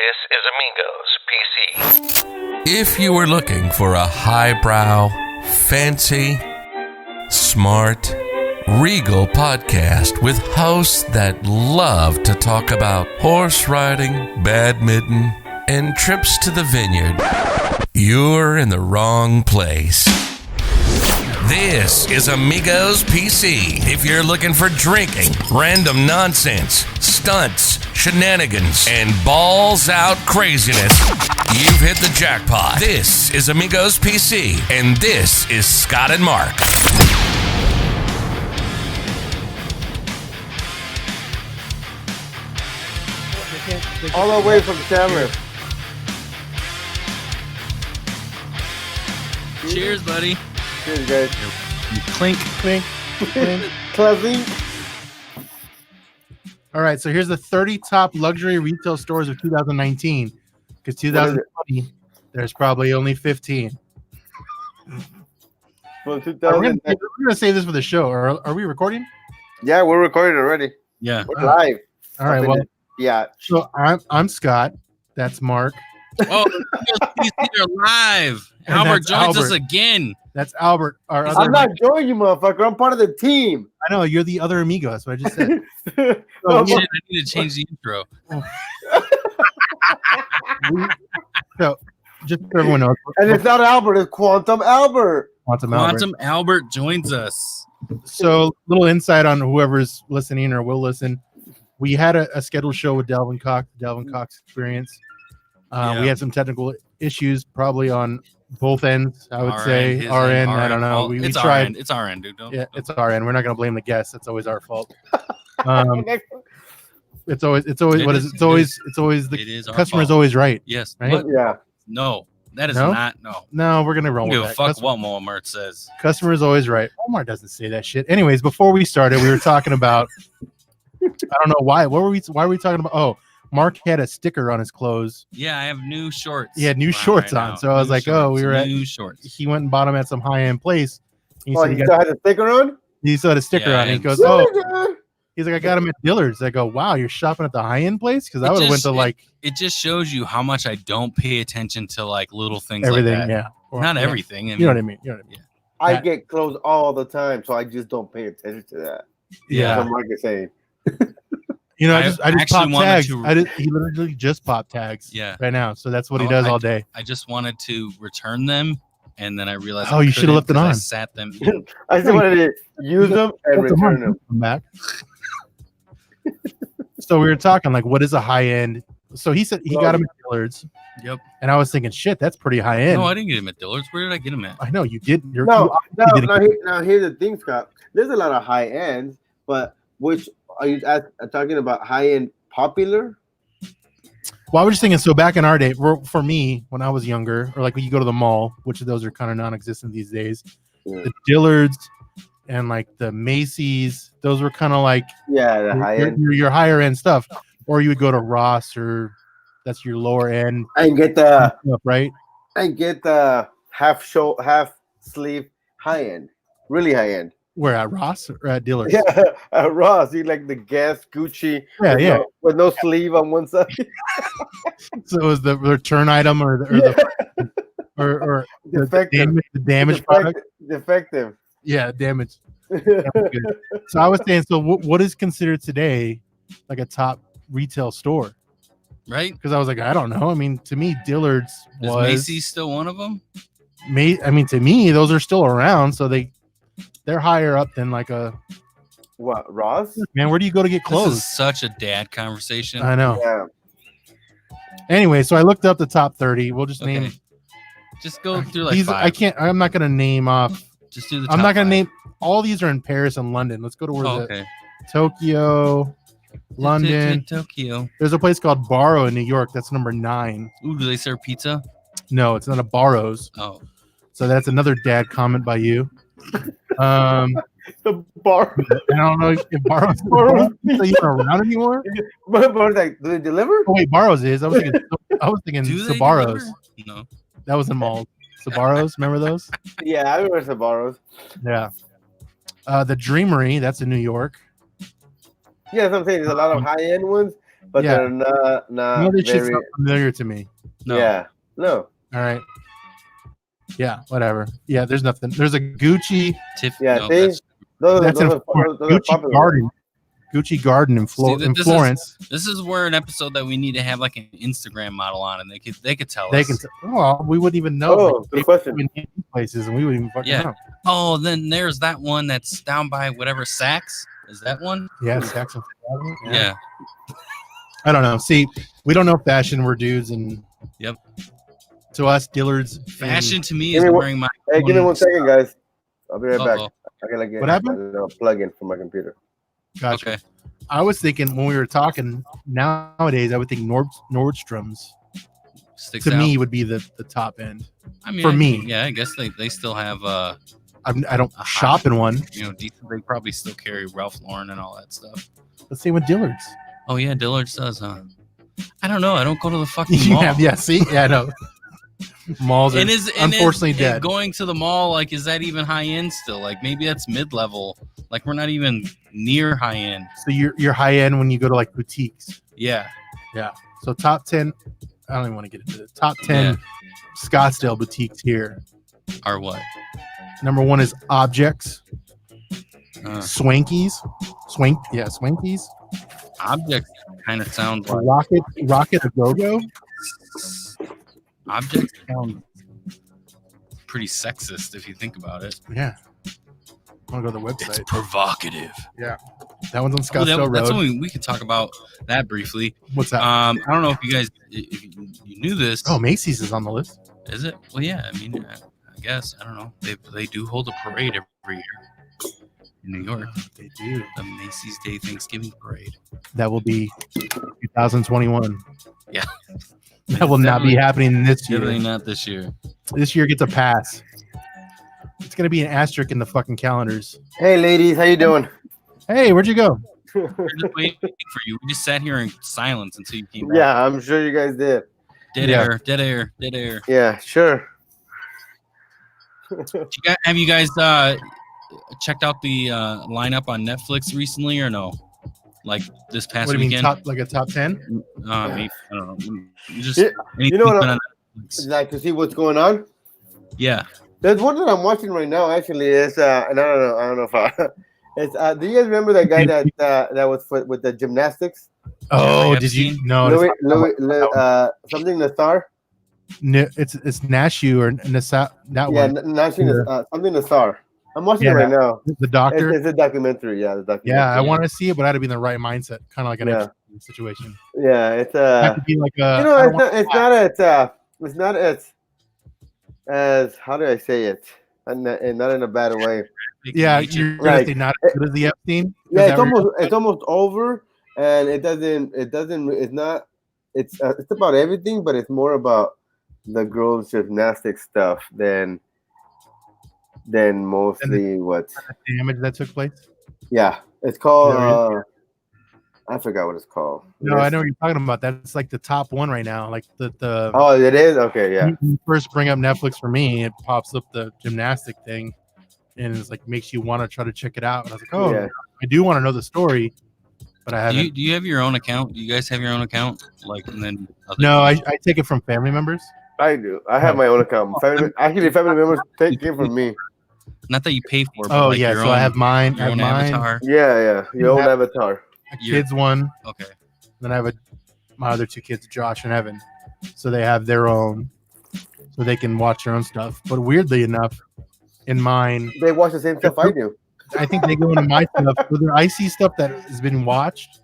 This is Amigos PC. If you were looking for a highbrow, fancy, smart, regal podcast with hosts that love to talk about horse riding, badminton, and trips to the vineyard, you're in the wrong place. This is Amigos PC. If you're looking for drinking, random nonsense, stunts, shenanigans, and balls out craziness, you've hit the jackpot. This is Amigos PC, and this is Scott and Mark. All the way from Chandler. Cheers, buddy. Cheers, guys. Clink. Clink. Clink. Clink. All right, so here's the 30 top luxury retail stores of 2019. Because 2020, there's probably only 15. Well, We're going to save this for the show. Are we recording? Yeah, we're recording already. Yeah. We're live. All right, well, yeah. So I'm Scott. That's Mark. Oh, you're live. And Albert that's joins us Albert. again. That's Albert. Our other I'm not joining you, motherfucker. I'm part of the team. I know, you're the other amigo. That's what I just said. Oh, Shit, I need to change the intro. So, just so everyone knows. and it's not Albert, it's Quantum Albert. Quantum Albert. Quantum Albert joins us. So, little insight on whoever's listening or will listen. We had a scheduled show with Delvin Cox Experience. Yeah. We had some technical issues, probably on both ends. I would Our say end, his our end, end. our I don't end. know. Well, We it's our tried. end. It's our end, dude. Yeah, it's our end. We're not going to blame the guests. That's always our fault. It's always It the is our customer's fault. always right. Yes. Right? But Yeah. no, that is No? not. No. No, we're gonna I roll don't with give that. a fuck what Walmart says. Customer is always right. Omar doesn't say that shit. Anyways, before we started, we were talking about. I don't know why. Why were we talking about? Oh, Mark had a sticker on his clothes. Yeah, I have new shorts. He had new on shorts right on, now. so I was New like, oh, we were at. new shorts. He went and bought them at some high end place. He Oh, said you he still had the sticker on? still had a sticker Yeah, on. He and- goes, oh, he's like, I got him at Dillard's. I go, wow, you're shopping at the high end place? Because I It would have went just- to like It just shows you how much I don't pay attention to like little things everything. like that. Yeah, Or- Not yeah. everything. You know what I mean? You know what I mean? I That- get clothes all the time, so I just don't pay attention to that. Yeah. That's what Mark is saying. You know, I I just actually popped wanted tags. to- He literally just popped tags. Yeah. Right now, so that's what he Oh, does all day. I just wanted to return them, and then I realized. Oh, I you should have left it couldn't 'cause I on. sat them. I just wanted to use them and return them. Come back. So we were talking like, what is a high end? So he said he got him at Dillard's, Yep. and I was thinking, shit, that's pretty high end. No, I didn't get them at Dillard's. Where did I get them at? I know you did. No, didn't- now here's the thing, Scott. There's a lot of high ends, but which are you talking about? High end popular? Well, I was just thinking. So back in our day, for me, when I was younger, or like when you go to the mall, which of those are kind of non-existent these days, Yeah, the Dillards and like the Macy's, those were kind of like the high end. your higher end stuff. Or you would go to Ross, or that's your lower end And get the stuff, right? half sleeve high end, really high end. Where at Ross or at Dillard's? Yeah, at Ross, you like the Guess, Gucci, Yeah, with yeah. with no sleeve on one side. So it was the return item or the Defective. the damaged product. Defective. Yeah, damage. Good. So I was saying, so what is considered today like a top retail store? Right? Because I was like, I don't know. I mean, to me, Dillard's Is was Macy's still one of them? I mean, to me, those are still around, so they're higher up than like a What, Ross? man. Where do you go to get This clothes? is such a dad conversation. I know. Yeah. Anyway, so I looked up the top 30. We'll just Okay. name Just go through like these. five. I'm not gonna name off. Just do the. I'm top not gonna five. name. All these are in Paris and London. Let's go to where Oh, the okay. Tokyo, London. Tokyo. There's a place called Barrow in New York. That's number 9. Ooh, do they serve pizza? No, it's not a Barrows. Oh, So that's another dad comment by you. The bar. I don't know if Barrows Barrows. is even around anymore. But like, do they deliver? Oh wait, Barrows is. I was thinking do they Sabaros. deliver? No. That was in malls. Sabaros, remember those? Yeah, I remember Sabaros. Yeah. The Dreamery, that's in New York. Yeah, that's what I'm saying. There's a lot of high end ones, but Yeah. they're not No, this shit's very. not familiar to me. No. Yeah, no, All right. Yeah, whatever. Yeah, there's nothing. There's a Gucci. yeah. No, See, that's, those That's in are Florence. those are Gucci popular. Garden. Gucci Garden in, See, in this is- Florence. this is where an episode that we need to have like an Instagram model on, and they could tell They us. can. Well, we wouldn't even know. Oh, good question. We name these places, and we wouldn't even fucking Yeah. know. Oh, then there's that one that's down by whatever Saks. Is that one? Yeah, Saxon. Yeah. I don't know. See, we don't know fashion. We're dudes, and Yep. to us, Dillard's Fashion to me Give is me one- wearing my. Hey, give me own 1 second, guys. I'll be right back. Uh-oh. I gotta get What happened? a plug-in for my computer. Gotcha. Okay. I was thinking when we were talking. Nowadays, I would think Nordstrom's Sticks to out. me would be the top end. I mean, for me. Yeah, I guess they still have I don't shop in one. decent. They probably still carry Ralph Lauren and all that stuff. Let's say with Dillard's. Oh yeah, Dillard's does, huh? I don't know. I don't go to the fucking mall. Yeah. See, yeah, I know. Malls are unfortunately and dead. going to the mall, like, is that even high end still? Like, maybe that's mid level. Like, we're not even near high end. So you're high end when you go to like boutiques. Yeah. So top 10. I don't even want to get into the top 10 Scottsdale boutiques here. Or what? Number 1 is Objects, Uh, Swankies, Objects kind of sounds like Rocket a Go-Go. objects sound pretty sexist if you think about it. Yeah. I want to go to the website. It's provocative. That one's on Scottsdale Road. That's when we can talk about that briefly. What's that? I don't know if you guys if you knew this. Oh, Macy's is on the list. Is it? Well, yeah. I mean, I guess I don't know. They do hold a parade every year in New York. They do. The Macy's Day Thanksgiving Parade. That will be 2021. Yeah. That will not be happening this year. Definitely not this year. This year gets a pass. It's gonna be an asterisk in the fucking calendars. Hey, ladies, how you doing? Hey, where'd you go? We're just waiting for you. We just sat here in silence until you came back. Yeah, I'm sure you guys did. Dead Yeah. air, dead air, dead air. Yeah, sure. Have you guys checked out the lineup on Netflix recently or no? Like this past What do you mean, weekend? like a top 10? Maybe, I don't know. Just Yeah, you know what anything on Netflix. Like to see what's going on. Yeah. There's one that I'm watching right now. Actually, it's and I don't know if it's. Do you guys remember that guy that was with the gymnastics? Oh, Jeffrey did you? Epstein? No, Something Nassar. it's Nashu or Nasa. That Yeah, one. something Nassar. I'm watching it right now. The doctor. It's a documentary. Yeah, the documentary. Yeah, I want to see it, but I had to be in the right mindset, kind of like an Yeah. Epstein situation. Yeah, it's Have to be like a. you know, it's not as how do I say it? And not in a bad way. Yeah, you're gonna Like, say not as good as the Epstein. Yeah, Is that what you're- it's almost over, and it's about everything, but it's more about the girls' gymnastic stuff than mostly what. the damage that took place. Yeah, it's called. Yeah, I forgot what it's called. No, I know what you're talking about. That's like the top one right now. Like the. Oh, it is okay. Yeah, When you first bring up Netflix for me, it pops up the gymnastic thing, and it's like makes you want to try to check it out. And I was like, oh, Yeah. I do want to know the story, but I haven't. Do you have your own account? Do you guys have your own account? Like, and then No, I take it from family members. I do. I have my own account. Family members take it from me. not that you pay for. But Oh like yeah, your so own, I have mine. I your have own mine. avatar. Yeah, your own Yeah. avatar. A kids one. Okay. Then I have my other two kids, Josh and Evan. So they have their own, so they can watch their own stuff. But weirdly enough, in mine, They watch the same stuff I do. I think they go into my stuff. Whether I see stuff that has been watched,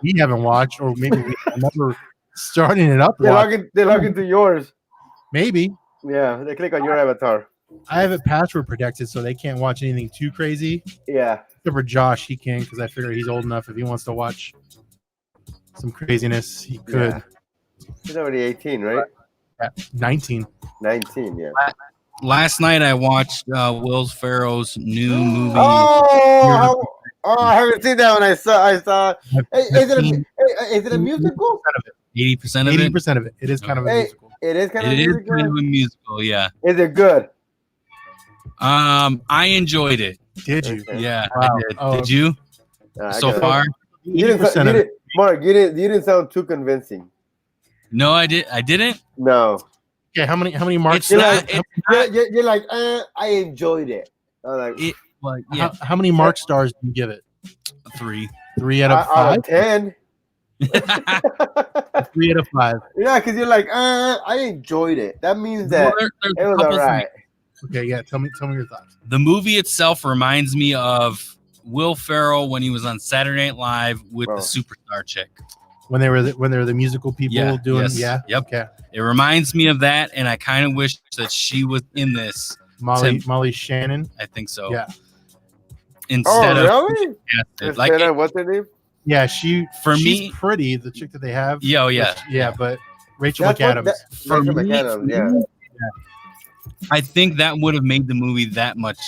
we haven't watched, or maybe we never starting it up. They log into yours. Maybe Yeah, they click on your avatar. I have it password protected, so they can't watch anything too crazy. Yeah. Except for Josh, he can because I figure he's old enough. If he wants to watch some craziness, he could. Yeah. He's already 18, right? At 19. 19, yeah. Last night I watched Will Ferrell's new movie. Oh, I haven't seen that one. I saw. Hey, is it a musical? 80% of it. 80% of it. It is kind of a Hey, musical. It is kind of It a is musical. kind of a musical, yeah. Is it good? I enjoyed it. Did you? Okay. Yeah, Wow. I did. Oh, Did you? I So gotta- far, You didn't, 80% you, of it. didn't, Mark, you didn't sound too convincing. No, I didn't. No. Okay, how many marks? It's not. It's not. You're like, I enjoyed it. I'm like, It, well, yeah, How many mark stars do you give it? 3. 3 out of out 5. of 10. 3 out of 5. Yeah, because you're like, I enjoyed it. That means that Well, there's it a was couple all right. Okay, yeah. Tell me your thoughts. The movie itself reminds me of Will Ferrell when he was on Saturday Night Live with Oh. the superstar chick. When they were the musical people Yeah, doing, yes, yeah. yep. Okay. It reminds me of that, and I kind of wish that she was in this. Molly Shannon. I think so. Yeah. Instead of really? like Instead of what's her name? Yeah, For she's me- pretty, the chick that they have. yeah, But Rachel That's what- McAdams. that- For Rachel me- McAdams, yeah. I think that would have made the movie that much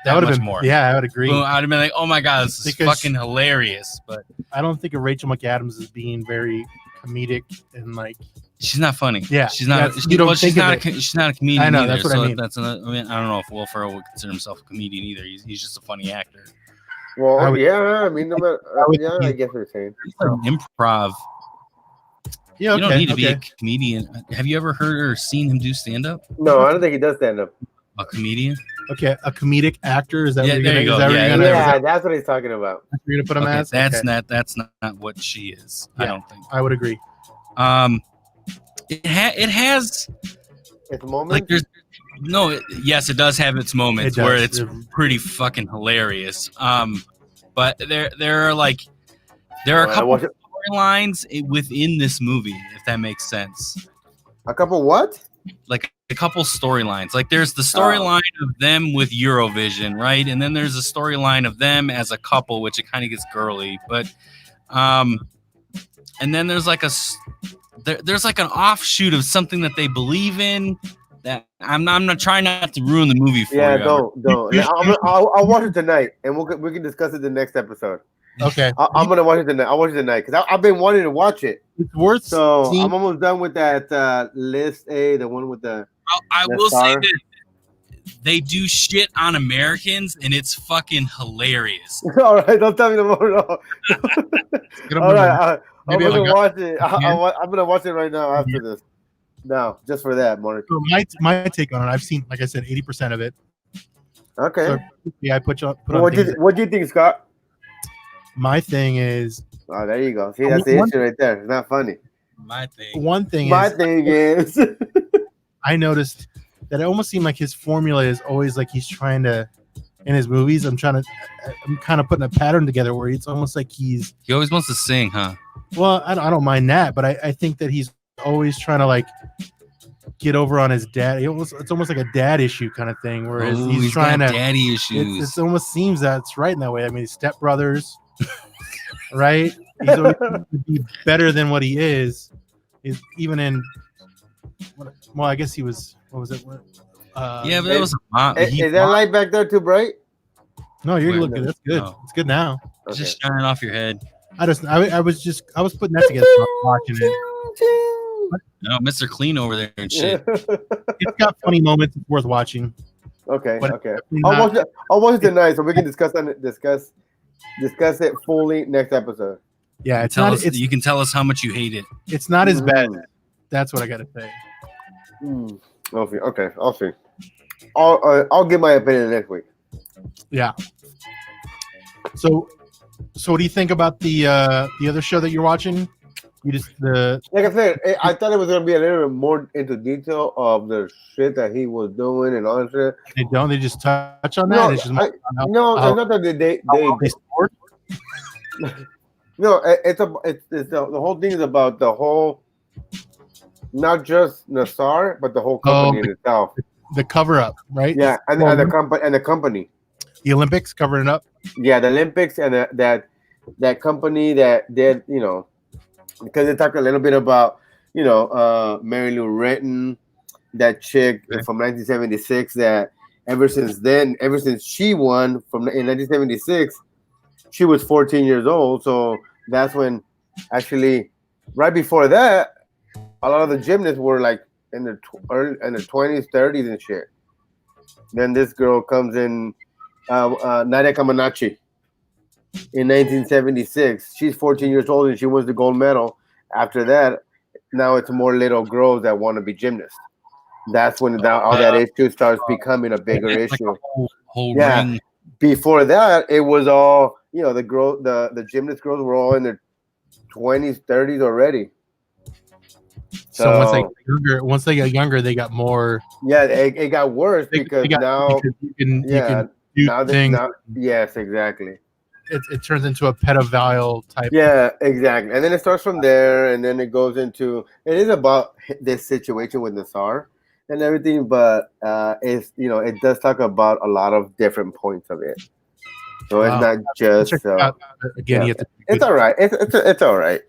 that would have much been more. Yeah, I would agree. Boom, I'd have been like, oh my god, this is Because- fucking hilarious. But I don't think of Rachel McAdams as being very comedic and like. she's not funny. Yeah, she's not. that's- you don't She's think of not. it. She's not a comedian. I know, either, that's what I so mean. That's another, I mean, I don't know if Will Ferrell would consider himself a comedian either. He's just a funny actor. Well, I would- yeah, I mean, no matter, would- yeah, I guess what you're saying. He's like improv. Yeah, You don't need to be okay. a comedian. Have you ever heard or seen him do stand up? No, I don't think he does stand up. A comedian? Okay, a comedic actor. Is that Yeah, what you're there gonna? you go. Is that what Yeah, you're gonna? Yeah, that's what he's talking about. You're gonna put him Okay, as? that's Okay, not what she is. I Yeah. don't think. I would agree. It has It's a moment. like there's no. Yes, it does have its moments It does. where it's pretty fucking hilarious. But there are a I couple watch it- storylines within this movie, if that makes sense. A couple what? Like a couple storylines. Like there's the Oh. storyline of them with Eurovision, right? And then there's a storyline of them as a couple, which it kind of gets girly. But and then there's like there's like an offshoot of something that they believe in. That I'm not trying not to ruin the movie for Yeah, you. don't. I'll watch it tonight, and we can discuss it the next episode. Okay, I'm gonna watch it tonight. I'll watch it tonight because I've been wanting to watch it. it's worth. So seeing. I'm almost done with that list A, the one with the. I The will say star. that they do shit on Americans, and it's fucking hilarious. All right, don't tell me no more. No. Get 'em All in there. right, I'm Maybe gonna I'll watch it. I'm gonna watch it right now after this. No, just for that, Mark. So my take on it, I've seen, like I said, 80% of it. Okay. So, yeah, I put on. What do you think, Scott? My thing is, Oh, there you go. See, that's the One- issue right there. It's not funny. My thing. one thing My is, thing is, I noticed that it almost seemed like his formula is always like he's trying to, in his movies, I'm kind of putting a pattern together where it's almost like he's, He always wants to sing, huh? well, I don't mind that, but I think that he's always trying to like get over on his dad. It's almost like a dad issue kind of thing, where Ooh, he's trying got to. daddy issues. It almost seems that it's right in that way. I mean, stepbrothers, right? He's always trying to be better than what he is. Is even in. Well, I guess he was. What was it? Yeah, but that was a mom. is that light back there too bright? No, you're Wait, looking. That's good. no. It's good now. Okay. just shining off your head. I was putting that together watching it. No, Mr. Clean over there and shit. It's got funny moments. It's worth watching. Okay, But okay. definitely I'll not- watch it tonight so we can discuss it fully next episode. Yeah, it's Tell not. us, It's you can tell us how much you hate it. it's not as bad. Mm. That's what I gotta say. Okay, I'll see. I'll give my opinion next week. Yeah. So what do you think about the other show that you're watching? You just Like I said, I thought it was gonna be a little bit more into detail of the shit that he was doing and all that shit. they just touch on that. No, It's just No, how- it's not that they they sport. no, it's the whole thing is about the whole, not just Nassar, but the whole company in itself. The cover up, right? Yeah, and the company. The Olympics covering it up. Yeah, the Olympics and that company that did, because they talk a little bit about, Mary Lou Retton, that chick from 1976 that ever since she won in 1976, she was 14 years old. So that's when actually right before that, a lot of the gymnasts were like in their 20s, 30s and shit. Then this girl comes in, Nadia Comaneci. in 1976. She's 14 years old and she wins the gold medal. After that, now it's more little girls that want to be gymnasts. That's when all that issue starts becoming a bigger It's like issue. a whole Yeah. ring. Before that, it was all, the gymnast girls were all in their 20s, 30s already. So once they got younger, they got more. Yeah, it got worse because now you can do things. Yes, exactly. It turns into a pedophile type. Yeah, exactly. And then it starts from there, and then it goes into, it is about this situation with Nassar and everything, but it does talk about a lot of different points of it. So it's not just again. You have to it's all right. It's all right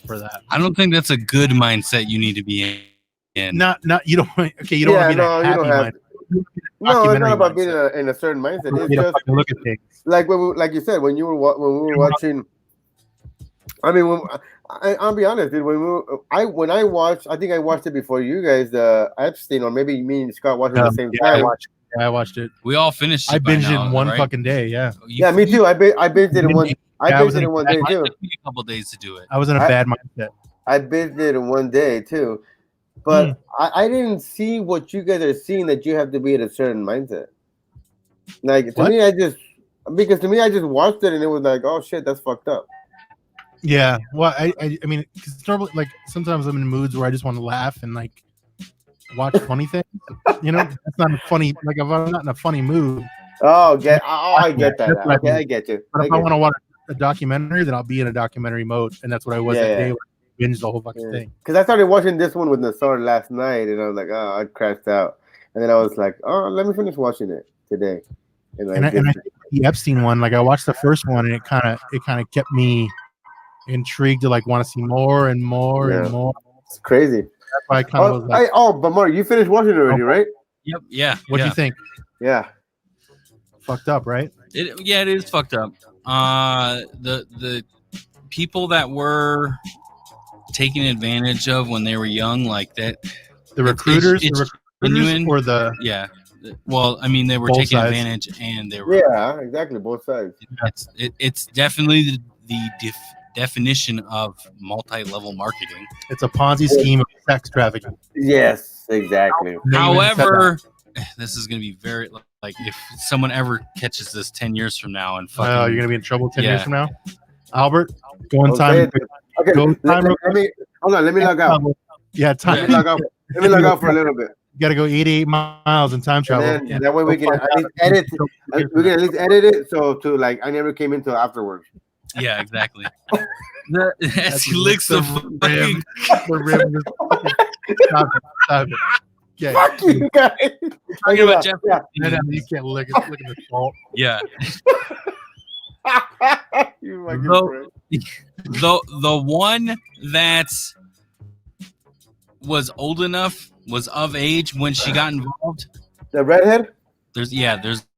for that. I don't think that's a good mindset you need to be in. Not you don't. Okay, you don't want to be in a happy mindset. No, it's not about being in a certain mindset. It's just look at things. like like you said when we were watching. I mean, I'll be honest, dude. When I watched, I think I watched it before you guys. Epstein, or maybe me and Scott watched it at the same time. I watched it. We all finished. I binged it in one fucking day. Yeah. Yeah, me too. I binged it in one. I binged it in one day too. It took me a couple days to do it. I was in a bad mindset. I binged it in one day too, but I didn't see what you guys are seeing, that you have to be in a certain mindset. Like to me, I just watched it and it was like, oh shit, that's fucked up. Yeah, well, I mean, because normally, like, sometimes I'm in moods where I just want to laugh and like watch funny things. It's not a funny. Like, if I'm not in a funny mood. I get that. Okay, I get you. But if I want to watch a documentary, then I'll be in a documentary mode, and that's what I was that day. Binge the whole fucking thing. Because I started watching this one with Nassar last night, and I was like, oh, I crashed out, and then I was like, oh, let me finish watching it today. And I think the Epstein one, like I watched the first one, and it kind of kept me intrigued to like want to see more and more and more. It's crazy. That's why I kind of was like, but Mark, you finished watching it already, right? Yep. Yeah. What do you think? Yeah. Fucked up, right? It is fucked up. The people that were taken advantage of when they were young, like that. The recruiters, or the Well, I mean, they were taking advantage, and they were. Yeah, exactly, both sides. It's definitely the definition of multi-level marketing. It's a Ponzi scheme of sex trafficking. Yes, exactly. However, this is going to be very like if someone ever catches this 10 years from now and fucking. Oh, you're going to be in trouble 10 years from now, Albert. Go in time. Okay, let me hold on. Let me log out. Yeah, time. Let me log out for a little bit. You got to go 88 miles in time travel. And that way we can at least edit. We can at least edit it so to like I never came into afterwards. Yeah, exactly. As he licks the rim. Stop it. Yeah. Fuck you guys. Talking about Jeff. Yeah. You can't lick it. Look at the salt. Yeah. The one that was old enough, was of age when she got involved. The redhead? There's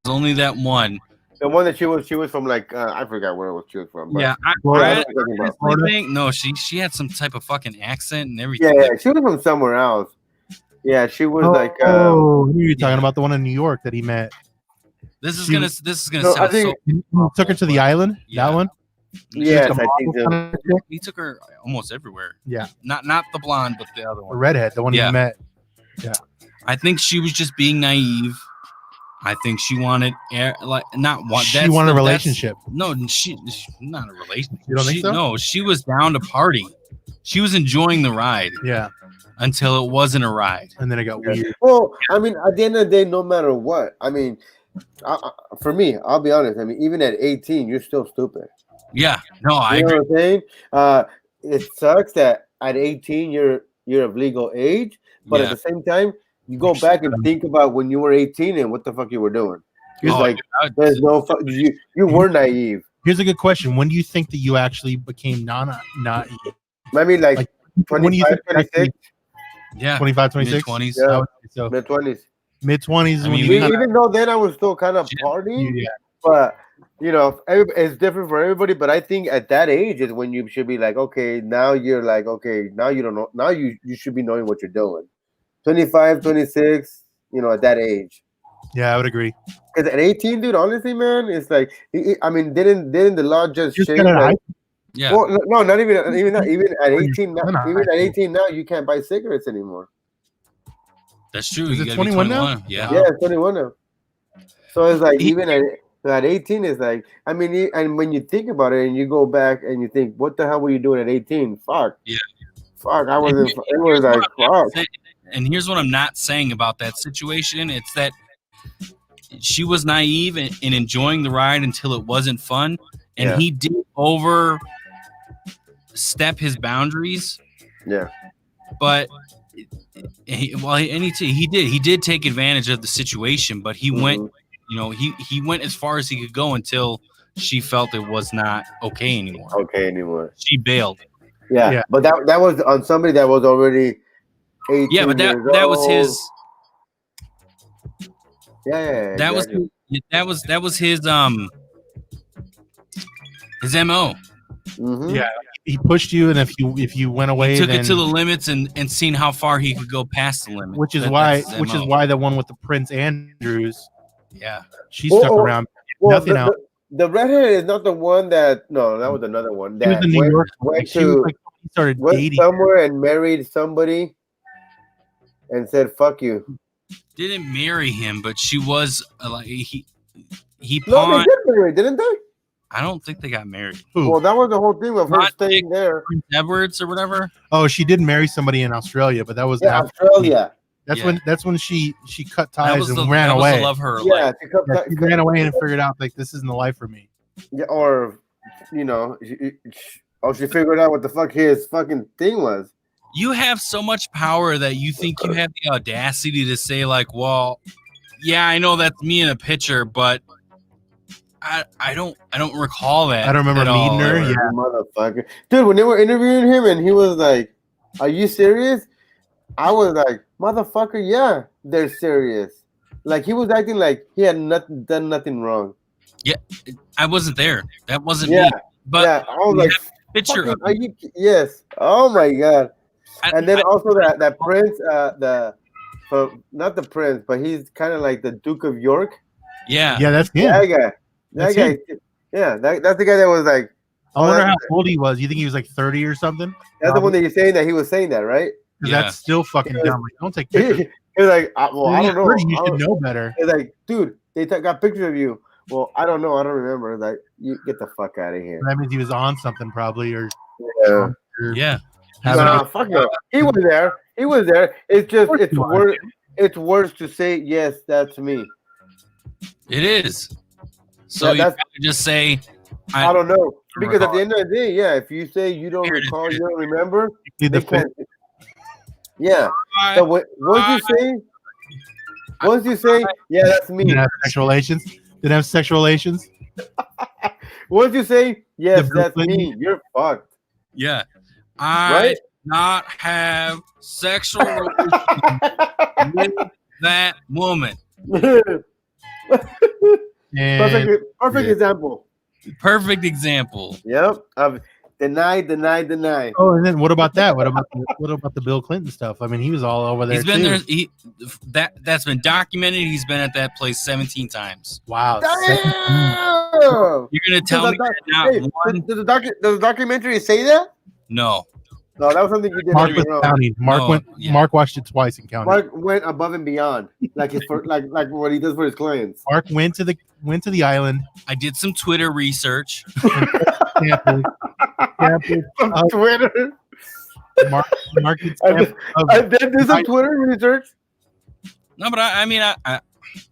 only that one. The one that she was from, like I forgot where she was from. Yeah, I think no, she had some type of fucking accent and everything. Yeah, she was from somewhere else. Yeah, she was like. Oh, you're talking about the one in New York that he met. This is gonna sound so. He took her to the island. Yeah. That one. Yes, I think so. He took her almost everywhere. Yeah, not the blonde, but the other one. The redhead, the one he met. Yeah, I think she was just being naive. I think she wanted She wanted a relationship. No, she not a relationship. You don't think so? No, she was down to party. She was enjoying the ride. Yeah. Until it wasn't a ride, and then it got weird. Well, I mean, at the end of the day, no matter what, I mean, for me, I'll be honest. I mean, even at 18, you're still stupid. Yeah, no, I agree. You know what I'm saying? It sucks that at 18 you're of legal age, but at the same time, you go back and think about when you were 18 and what the fuck you were doing. It's like there's no you were naive. Here's a good question: when do you think that you actually became naive? I mean, like 25, 26. Yeah, 25, 26. Mid-20s. Yeah. So mid-20s. Mid-20s. I mean, even though then I was still kind of partying, but you know, it's different for everybody. But I think at that age is when you should be like, okay, now you're like, okay, now you don't know. Now you should be knowing what you're doing. 25, 26, you know, at that age. Yeah, I would agree. Because at 18, dude, honestly, man, it's like, I mean, didn't the law just Just change? got Like, Yeah. well, no, not even that. Even at When you're 18, still in high even at school. 18 now, you can't buy cigarettes anymore. That's true. Is You it gotta be 21 now? 21. Yeah. Yeah, it's 21 now. So it's like He- even at 18, it's like, I mean, and when you think about it and you go back and you think, what the hell were you doing at 18? Fuck. Yeah. Fuck, I And wasn't. here- It was here's what like, I'm not fuck. saying- And here's what I'm not saying about that situation. It's that she was naive and enjoying the ride until it wasn't fun. And Yeah. he did overstep his boundaries. Yeah. But he did take advantage of the situation, but he went, he went as far as he could go until she felt it was not okay anymore. Okay anymore. She bailed. Yeah. Yeah. But that was on somebody that was already 18 Yeah, but that years was old. his. Yeah. That exactly. was his MO. Mhm. Yeah, he pushed you, and if you went away, He took then, it to the limits and seen how far he could go past the limit. which is That's his MO. why the one with the Prince Andrews, Yeah. she stuck around. Well, Nothing else. the redhead is not the one that. No, that was another one. She was That in New went, York. went She was to like, he started went dating. somewhere and married somebody, and said "fuck you." Didn't marry him, but she was like he No, they pawned. did marry, didn't they? I don't think they got married. Who? Well, that was the whole thing of her Not staying there. Prince Edwards or whatever. Oh, she did marry somebody in Australia, but that was Yeah, after- Australia. That's when she cut That ties was and the ran that away. was the love of her Yeah, life. She ran away and figured out like this isn't the life for me. Yeah, or she figured out what the fuck his fucking thing was. You have so much power that you think you have the audacity to say like, well, yeah, I know that's me in a picture, but I don't recall that. I don't remember at all. meeting her. Ever. Yeah. Motherfucker, dude. When they were interviewing him and he was like, "Are you serious?" I was like, "Motherfucker, yeah, they're serious." Like he was acting like he had done nothing wrong. I wasn't there. That wasn't Yeah, me. But yeah. I was we like, have a picture fucking, of are you? Yes. Oh my god. And then I- also that prince, not the prince, but he's kind of like the Duke of York. yeah. Yeah, that's him. That guy. That's That guy. Yeah, that's the guy that was like. I wonder how that's- old he was. You think he was like 30 or something? That's the one that you're saying that he was saying that, right? 'Cause Yeah. that's still fucking Yeah. dumb. Like, don't take He pictures. was like, well, I don't know. 30, you I should don't- know better. It's like, dude, they got pictures of you. Well, I don't know. I don't remember. It's like, you get the fuck out of here. That means he was on something probably, or Yeah. or Yeah. having Nah, a- fuck no. He was there. He was there. It's just course it's he was. worse. It's worse to say yes. That's me. It is. So Yeah, you that's- gotta just say I don't know because at recall. the end of the day, yeah. If you say you don't Here it is, recall, here it you don't remember, Need they the fit. can't. Yeah. So once you say, yeah, that's me. Didn't have sexual relations. Didn't have sexual relations. Once you say, yes, The that's Brooklyn- me, you're fucked. yeah. I Right? did not have sexual relations with that woman. And Perfect Yeah. example. Perfect example. Yep. Deny. oh, and then what about that? What about the Bill Clinton stuff? I mean, he was all over there. He's been too. there. That's been documented. He's been at that place 17 times. Wow. Damn! You're gonna tell me that not Hey, one? does the documentary say that? No. No, that was something you did. Mark on was your own. counting. Yeah. Mark watched it twice and counted. Mark went above and beyond, like like what he does for his clients. Mark went to the island. I did some Twitter research. Samples, On Twitter, Mark did I samples of- I did do some Twitter research. No, but I mean,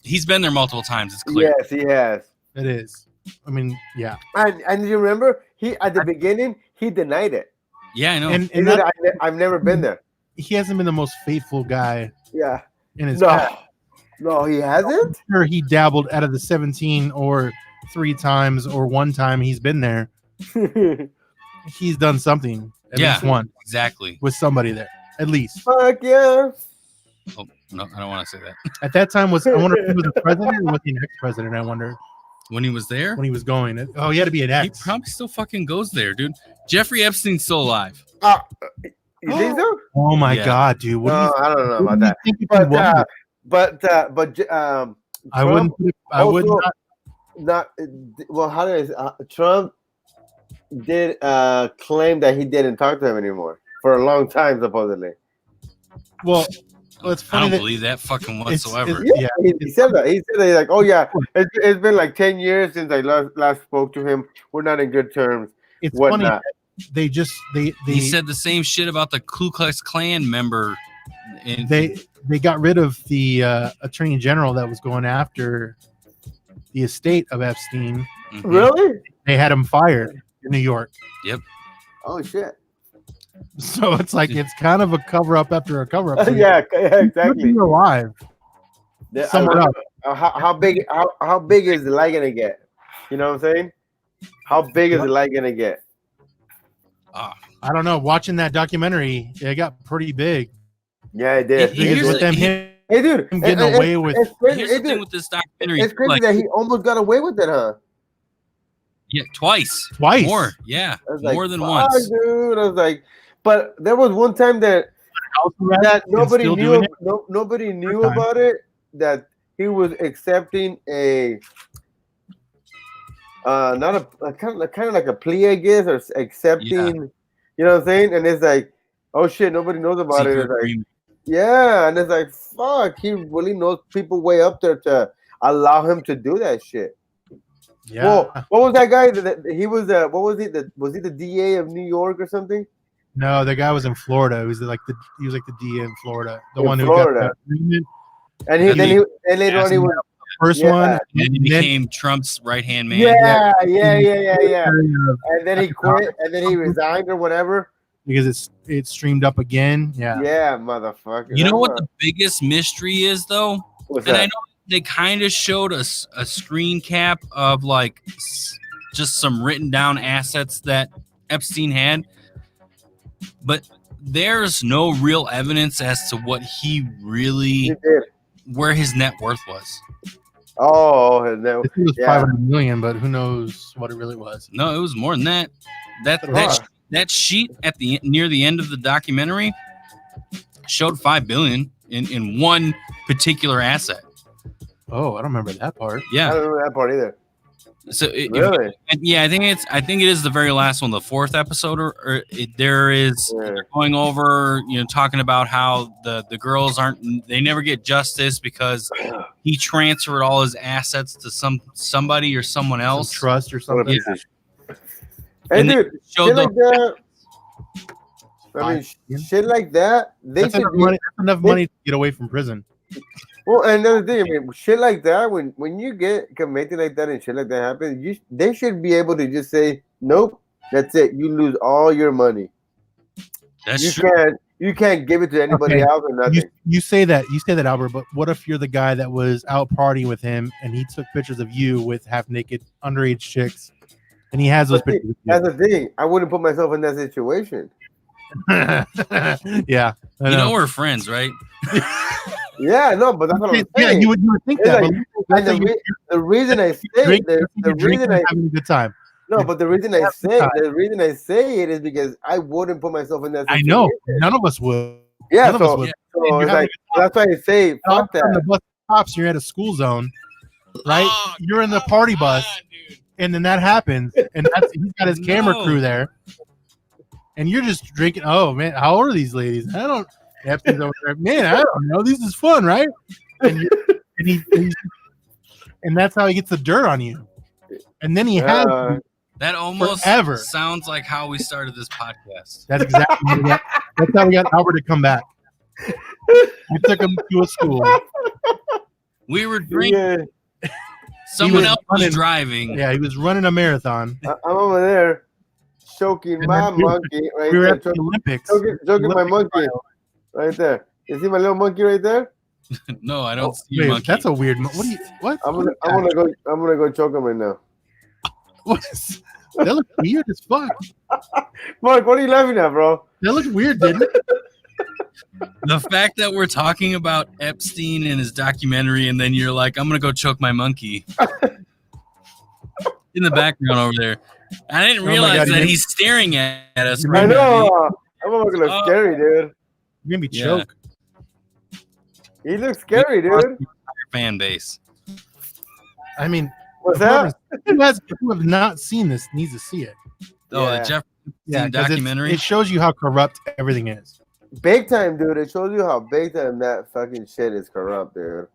he's been there multiple times. It's clear. Yes, he has. It is. I mean, yeah. And you remember, he at the beginning he denied it. Yeah, I know. And He said, I've never been there. he hasn't been the most faithful guy Yeah. in his No, past. no, he hasn't. Sure, he dabbled out of the 17 or 3 times or 1 time he's been there. He's done something at Yeah. least one Exactly. with somebody there. At least Fuck yeah. Oh, no, I don't want to say that. at that time I wonder if he was the president or was he an ex-president. I wonder When he was there, when he was going. Oh, he had to be an he ex. probably still fucking goes there, dude. Jeffrey Epstein's still alive. You think so? Oh my Yeah. god, dude! What do No, you I don't know what about do you that. think if he was? But I wouldn't. I would also not. well, how does Trump did claim that he didn't talk to him anymore for a long time, supposedly. Well, it's I funny don't believe that fucking whatsoever. Yeah, he said that. He said that. He's like, oh yeah, it's been like 10 years since I last spoke to him. We're not in good terms. It's whatnot. funny. They just they He said the same shit about the Ku Klux Klan member. They got rid of the attorney general that was going after the estate of Epstein. Mhm. Really? They had him fired in New York. Yep. Oh shit. So it's like it's kind of a cover up after a cover up. So yeah, exactly. You're alive. Somewhere else. How big is the lie gonna get? You know what I'm saying? How big is the lie gonna get? I don't know. Watching that documentary, it got pretty big. Yeah, it did. Here's With them Hey, dude, him getting away with. Here's the dude, thing with this documentary. it's crazy like, that he almost got away with it, huh? yeah, twice. Twice. More. Yeah. I was like, More than fuck, once. dude. I was like, but there was one time that nobody still knew. doing it? Nobody knew Time. about it. That he was accepting a not a kind of like a plea, I guess, or accepting. You know what I'm saying? And it's like, oh shit, nobody knows about it. Secret It's like, agreement. yeah, and it's like, fuck, he really knows people way up there to allow him to do that shit. Yeah. Well, what was that guy? He was what was he? Was he the DA of New York or something? No, the guy was in Florida. He was like the DA in Florida. The In one who Florida. got the agreement. And later on he was First Yeah. one. And he and then- became Trump's right hand man. yeah. And then he quit, and then he resigned or whatever. because it streamed up again. Yeah. Yeah, motherfucker. You know what the biggest mystery is, though? What's And I that? know they kind of showed us a screen cap of like just some written down assets that Epstein had, but there's no real evidence as to what he really, He did. where his net worth was. Oh, I think it was Yeah. 500 million, but who knows what it really was. No, it was more than that. Huh. That sheet at the near the end of the documentary showed 5 billion in one particular asset. Oh, I don't remember that part. I Yeah. don't remember that part either. So Really? yeah, I think it is the very last one, the fourth episode, there is Yeah. going over, talking about how the girls they never get justice because he transferred all his assets to somebody or someone Some else. trust or What a something. piece of Hey, And they dude, showed shit the- like that. I mean, Fine. shit like that. They That's should enough be, money. That's enough money to get away from prison. well, and another thing, I mean, shit like that. When you get convicted like that and shit like that happens, they should be able to just say, nope, that's it. You lose all your money. That's true. You can't give it to anybody Okay. else or nothing. You say that, Albert. But what if you're the guy that was out partying with him and he took pictures of you with half naked underage chicks, and he has those But see, pictures. that's the thing. I wouldn't put myself in that situation. Yeah, I You know we're friends, right? Yeah, no, but that's what I'm Yeah, saying. you would think It's that. like- but And let's say the reason I say drink, the you're drinking reason and I having a good time. no, but the reason I Have a say time. the reason I say it is because I wouldn't put myself in that I situation. know none of us would. Yeah, None of us so, would. so You're it's having like that's why I say All fuck of a sudden that. the bus stops. You're at a school zone, right? Oh, You're in the party bus, and then that happens, and he's got his camera No. crew there, and you're just drinking. Oh man, how old are these ladies? I don't. Epstein's over there. Man, I don't know. This is fun, right? And and that's how he gets the dirt on you, and then he has. That almost Forever. sounds like how we started this podcast. That's exactly what we got. That's how we got Albert to come back. We took him to a school. We were drinking. Yeah, Someone was else was running- driving. Yeah, he was running a marathon. I'm over there choking And my then we- monkey right We were there. at the Olympics. Choking my Olympic monkey right there. You see my little monkey right there? No, I don't see Wait, a monkey. that's a weird. What do you? What? I'm gonna go choke him right now. What is, that looked weird as fuck. Mark, what are you laughing at, bro? That looked weird, didn't it? The fact that we're talking about Epstein and his documentary, and then you're like, I'm going to go choke my monkey. In the background over there. I didn't Oh my realize God, that you- he's staring at us. You I right now. know. I'm looking look Oh. scary, dude. You're gonna be Yeah. choked. He looks scary, We lost dude. the entire fan base. I mean, What's that? who have not seen this needs to see it. Oh, Yeah. the Jeff Yeah, Epstein 'cause documentary. it shows you how corrupt everything is. Big time, dude. It shows you how big time that fucking shit is corrupt, dude.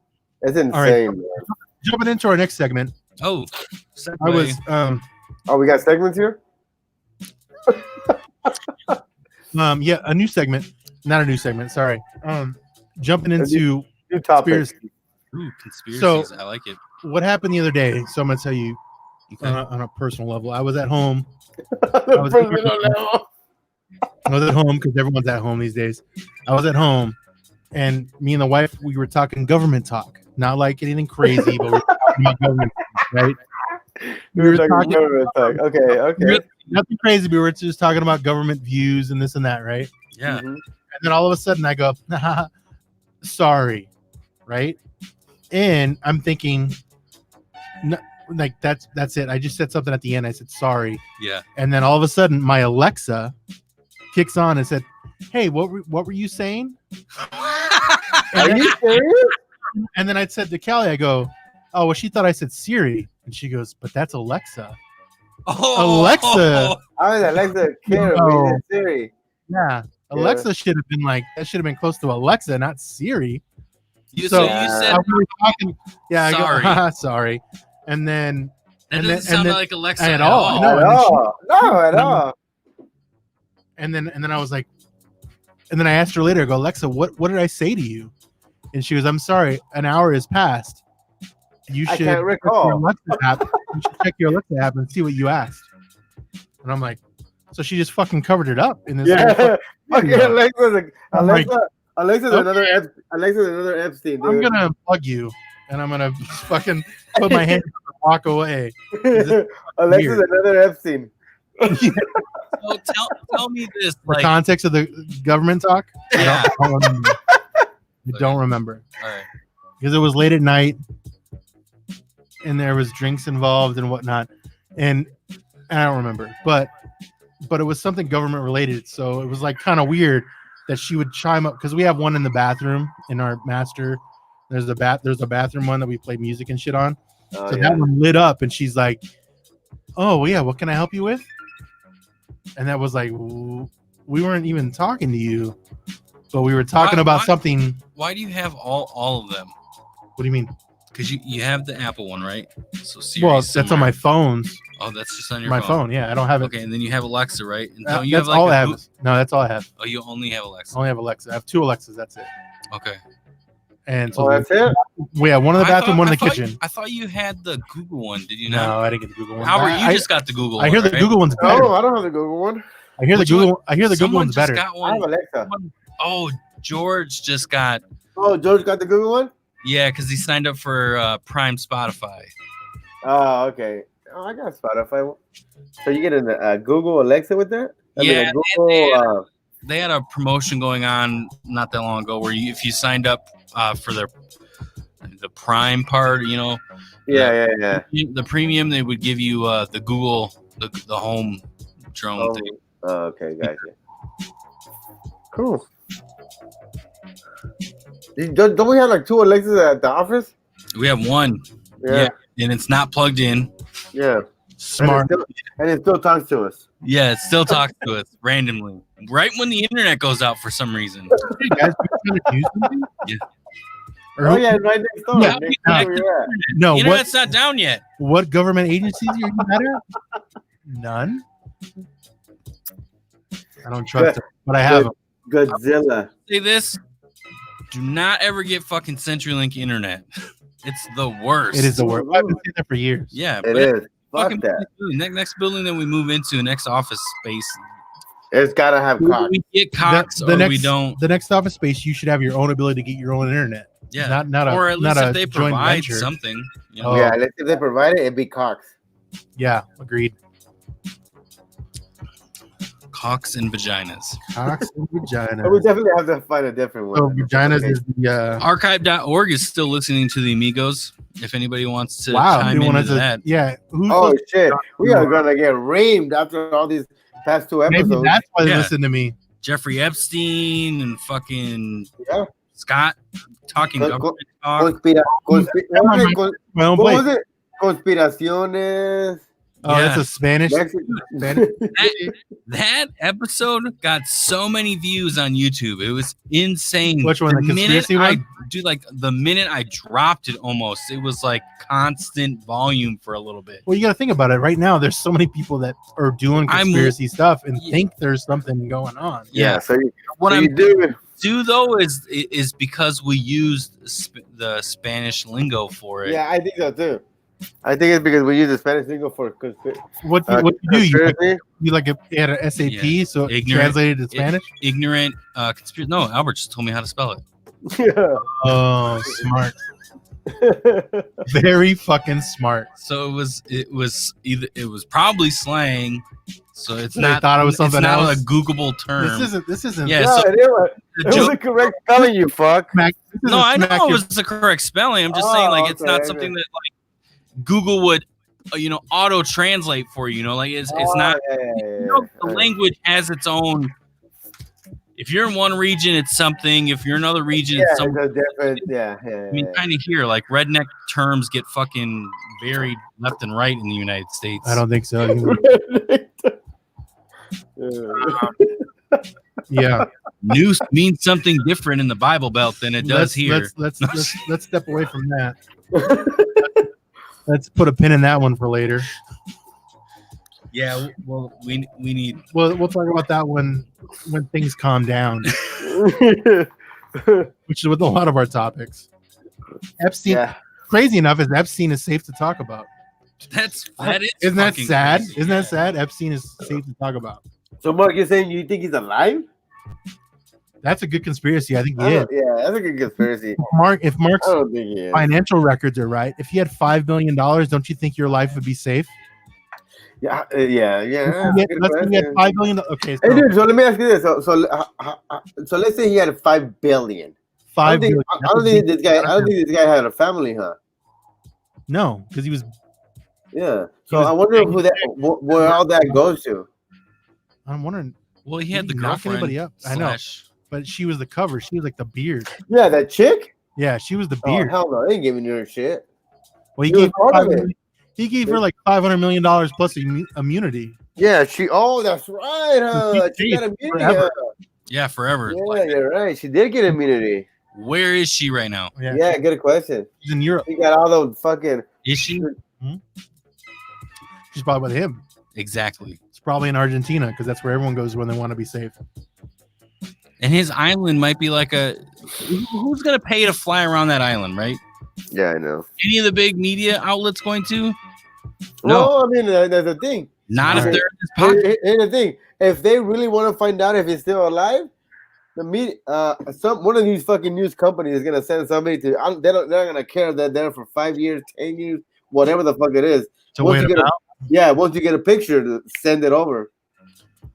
It's insane, All right. man. Jumping into our next segment, Oh, I was Oh, we got segments here? yeah, a new segment, not a new segment. Sorry. Jumping into New topic. conspiracy. ooh, conspiracies. So- I like it. What happened the other day? So I'm gonna tell you Okay. on a personal level. I was at home. The was- personal level. I was at home because everyone's at home these days. I was at home, and me and the wife, we were talking government talk. Not like anything crazy, but we were talking about government, right? We were talking government talk. Okay. Nothing crazy. We were just talking about government views and this and that, right? Yeah. Mhm. And then all of a sudden, I go, "Sorry," right? And I'm thinking, no, like that's it. I just said something at the end. I said sorry, Yeah. and then all of a sudden, my Alexa kicks on and said, "Hey, what were you saying?" Are you serious? And then I said to Callie, I go, "Oh, well, she thought I said Siri," and she goes, "But that's Alexa." Oh, Alexa. I was Alexa kid. No. We did Siri. Yeah, Alexa should have been like that. Should have been close to Alexa, not Siri. You, So- so you said We were talking. Yeah, Sorry. I go, haha, sorry, and then that and doesn't then- sound and then- like Alexa at at all. all. No, At and then she- all. No, at No. all. and then I was like, and then I asked her later. I go, Alexa, what did I say to you? And she goes, I'm sorry. An hour has passed. You I should can't check recall. your Alexa app. You should check your Alexa app and see what you asked. And I'm like, so she just fucking covered it up in this. whole Yeah. fucking Okay, video. Alexa's like, Alexa's okay. another Epstein, dude. I'm gonna unplug you, and I'm gonna just fucking put my hand up and walk away. this Alexa's weird. another Epstein. So tell me this, For like, context of the government talk, yeah, I don't remember. I don't remember all right, because it was late at night, and there was drinks involved and whatnot, and I don't remember, but it was something government related. So it was like kind of weird that she would chime up because we have one in the bathroom in our master. There's a bathroom one that we play music and shit on. Oh, So yeah. that one lit up, and she's like, "Oh yeah, what can I help you with?" And that was like, we weren't even talking to you, but we were talking about why- something. why do you have all of them? What do you mean? Because you have the Apple one, right? So Siri. Well, that's on my phones. Oh, that's just on your My phone. Yeah, I don't have it. Okay, and then you have Alexa, right? And don't you That's have like all I a have. Goo- No, that's all I have. Oh, you only have I Alexa. only have Alexa. I have two Alexas. That's it. Okay. And so Oh, that's it? we have one in the bathroom, one in the I thought kitchen. I thought you had the Google one. Did you No, not? I didn't get the Google one. Howard, you I, just got the Google I one. hear the right? Google one's better. No, I don't have the Google one. I hear the Which one? Google. I hear the Google Someone one's just better. got I one. have Alexa. Oh, George just got. Oh, George got the Google one? Yeah, because he signed up for Prime Spotify. Oh, okay. Oh, I got Spotify. So you get a Google Alexa with that? Yeah, a Google. They had a promotion going on not that long ago where if you signed up for the Prime part, Yeah. the premium, they would give you the Google the home drone Oh, thing. okay, gotcha. Cool. Don't we have like two Alexas at the office? We have one, Yeah. and it's not plugged in. Yeah. Smart. And it still talks to us. Yeah, it still talks to us randomly, right when the internet goes out for some reason. Hey guys, we trying to do something? Yeah. Or Oh who- yeah, right next door. Yeah, Next we door connected where you're at. No, The what internet's not down yet. what government agencies are you mad at? None. I don't trust them, but I have them. Godzilla. Say this: do not ever get fucking CenturyLink internet. It's the worst. It is the worst. I've been saying that for years. Yeah, It but is. Fuck fucking that. next building that we move into, next office space. It's gotta have cock. We get Cox The or next, we don't. The next office space, you should have your own ability to get your own internet. Yeah, Not a or at not least a if they joint provide venture. something. Oh. Yeah, if they provide it, it'd be Cox. Yeah, agreed. Cocks and vaginas. Cocks and But we vaginas. definitely have to find a different one. So vaginas is the Archive.org is still listening to the Amigos. If anybody wants to wow. chime They wanted into to, that. yeah. Who's Oh supposed- shit, we are gonna get reamed after all these past two maybe episodes. that's why they Yeah. listen to me. Jeffrey Epstein and fucking Yeah. Scott talking Go- government talk. Conspira- My own what was place. it? conspiraciones. Oh, that's a Spanish. Spanish. That episode got so many views on YouTube. It was insane. Which one? The conspiracy one? The minute I dropped it, almost it was like constant volume for a little bit. Well, you got to think about it. Right now, there's so many people that are doing conspiracy stuff and think there's something going on. Yeah. So what I'm doing though is because we used the Spanish lingo for it. Yeah, I think so too. I think it's because we use the Spanish lingo for what you do. You like it had an SAP, so it translated to Spanish. Ignorant conspiracy. No, Albert just told me how to spell it. Yeah. Oh, smart. Very fucking smart. So it was probably slang. So it's not. Thought it was something else. Not a Googleable term. This isn't. Yeah, so it was the correct spelling. You fuck. No, I know it was the correct spelling. I'm just saying, like, it's not something that like Google would, auto translate for you. Like it's not. The language has its own. If you're in one region, it's something. If you're in another region, it's something. It's different. Yeah. I mean, kind of here, like redneck terms get fucking varied left and right in the United States. I don't think so. Yeah. Noose means something different in the Bible Belt than it does here. Let's step away from that. Let's put a pin in that one for later. Yeah, well, we need. Well, we'll talk about that when things calm down, which is with a lot of our topics. Epstein. Yeah. Crazy enough, is Epstein is safe to talk about. That is. Isn't that sad? Crazy. Isn't that sad? Epstein is safe to talk about. So, Mark, you're saying you think he's alive? That's a good conspiracy. I think he is. Yeah, that's a good conspiracy. If Mark's financial records are right, if he had $5 million, don't you think your life would be safe? Yeah. Let's get $5 billion. Okay. So, hey, dude, so let me ask you this. So let's say he had $5 billion. I don't think this guy had a family, huh? No, because he was. Yeah. So I wonder where all that goes to. I'm wondering. Well, he had the girlfriend. Anybody up? I know, but she was the cover. She was like the beard. Yeah, that chick. Yeah, she was the beard. Oh, hell no, they ain't giving her shit. Well, he gave her like $500 million plus immunity. Yeah, that's right, huh? She got immunity. Forever. Yeah, forever. Yeah, you're right. She did get immunity. Where is she right now? Yeah, good question. She's in Europe. She got all those fucking. Is she? Mm-hmm. She's probably with him. Exactly. It's probably in Argentina because that's where everyone goes when they want to be safe. And his island might be like who's going to pay to fly around that island, right? Yeah, I know. Any of the big media outlets going to? No. Well, I mean, that's the thing. Not if they're in his pocket. Here's the thing. If they really want to find out if he's still alive, the media, one of these fucking news companies is gonna send somebody to. They're not gonna care that they're for 5 years, 10 years, whatever the fuck it is. Once you get a picture, to send it over.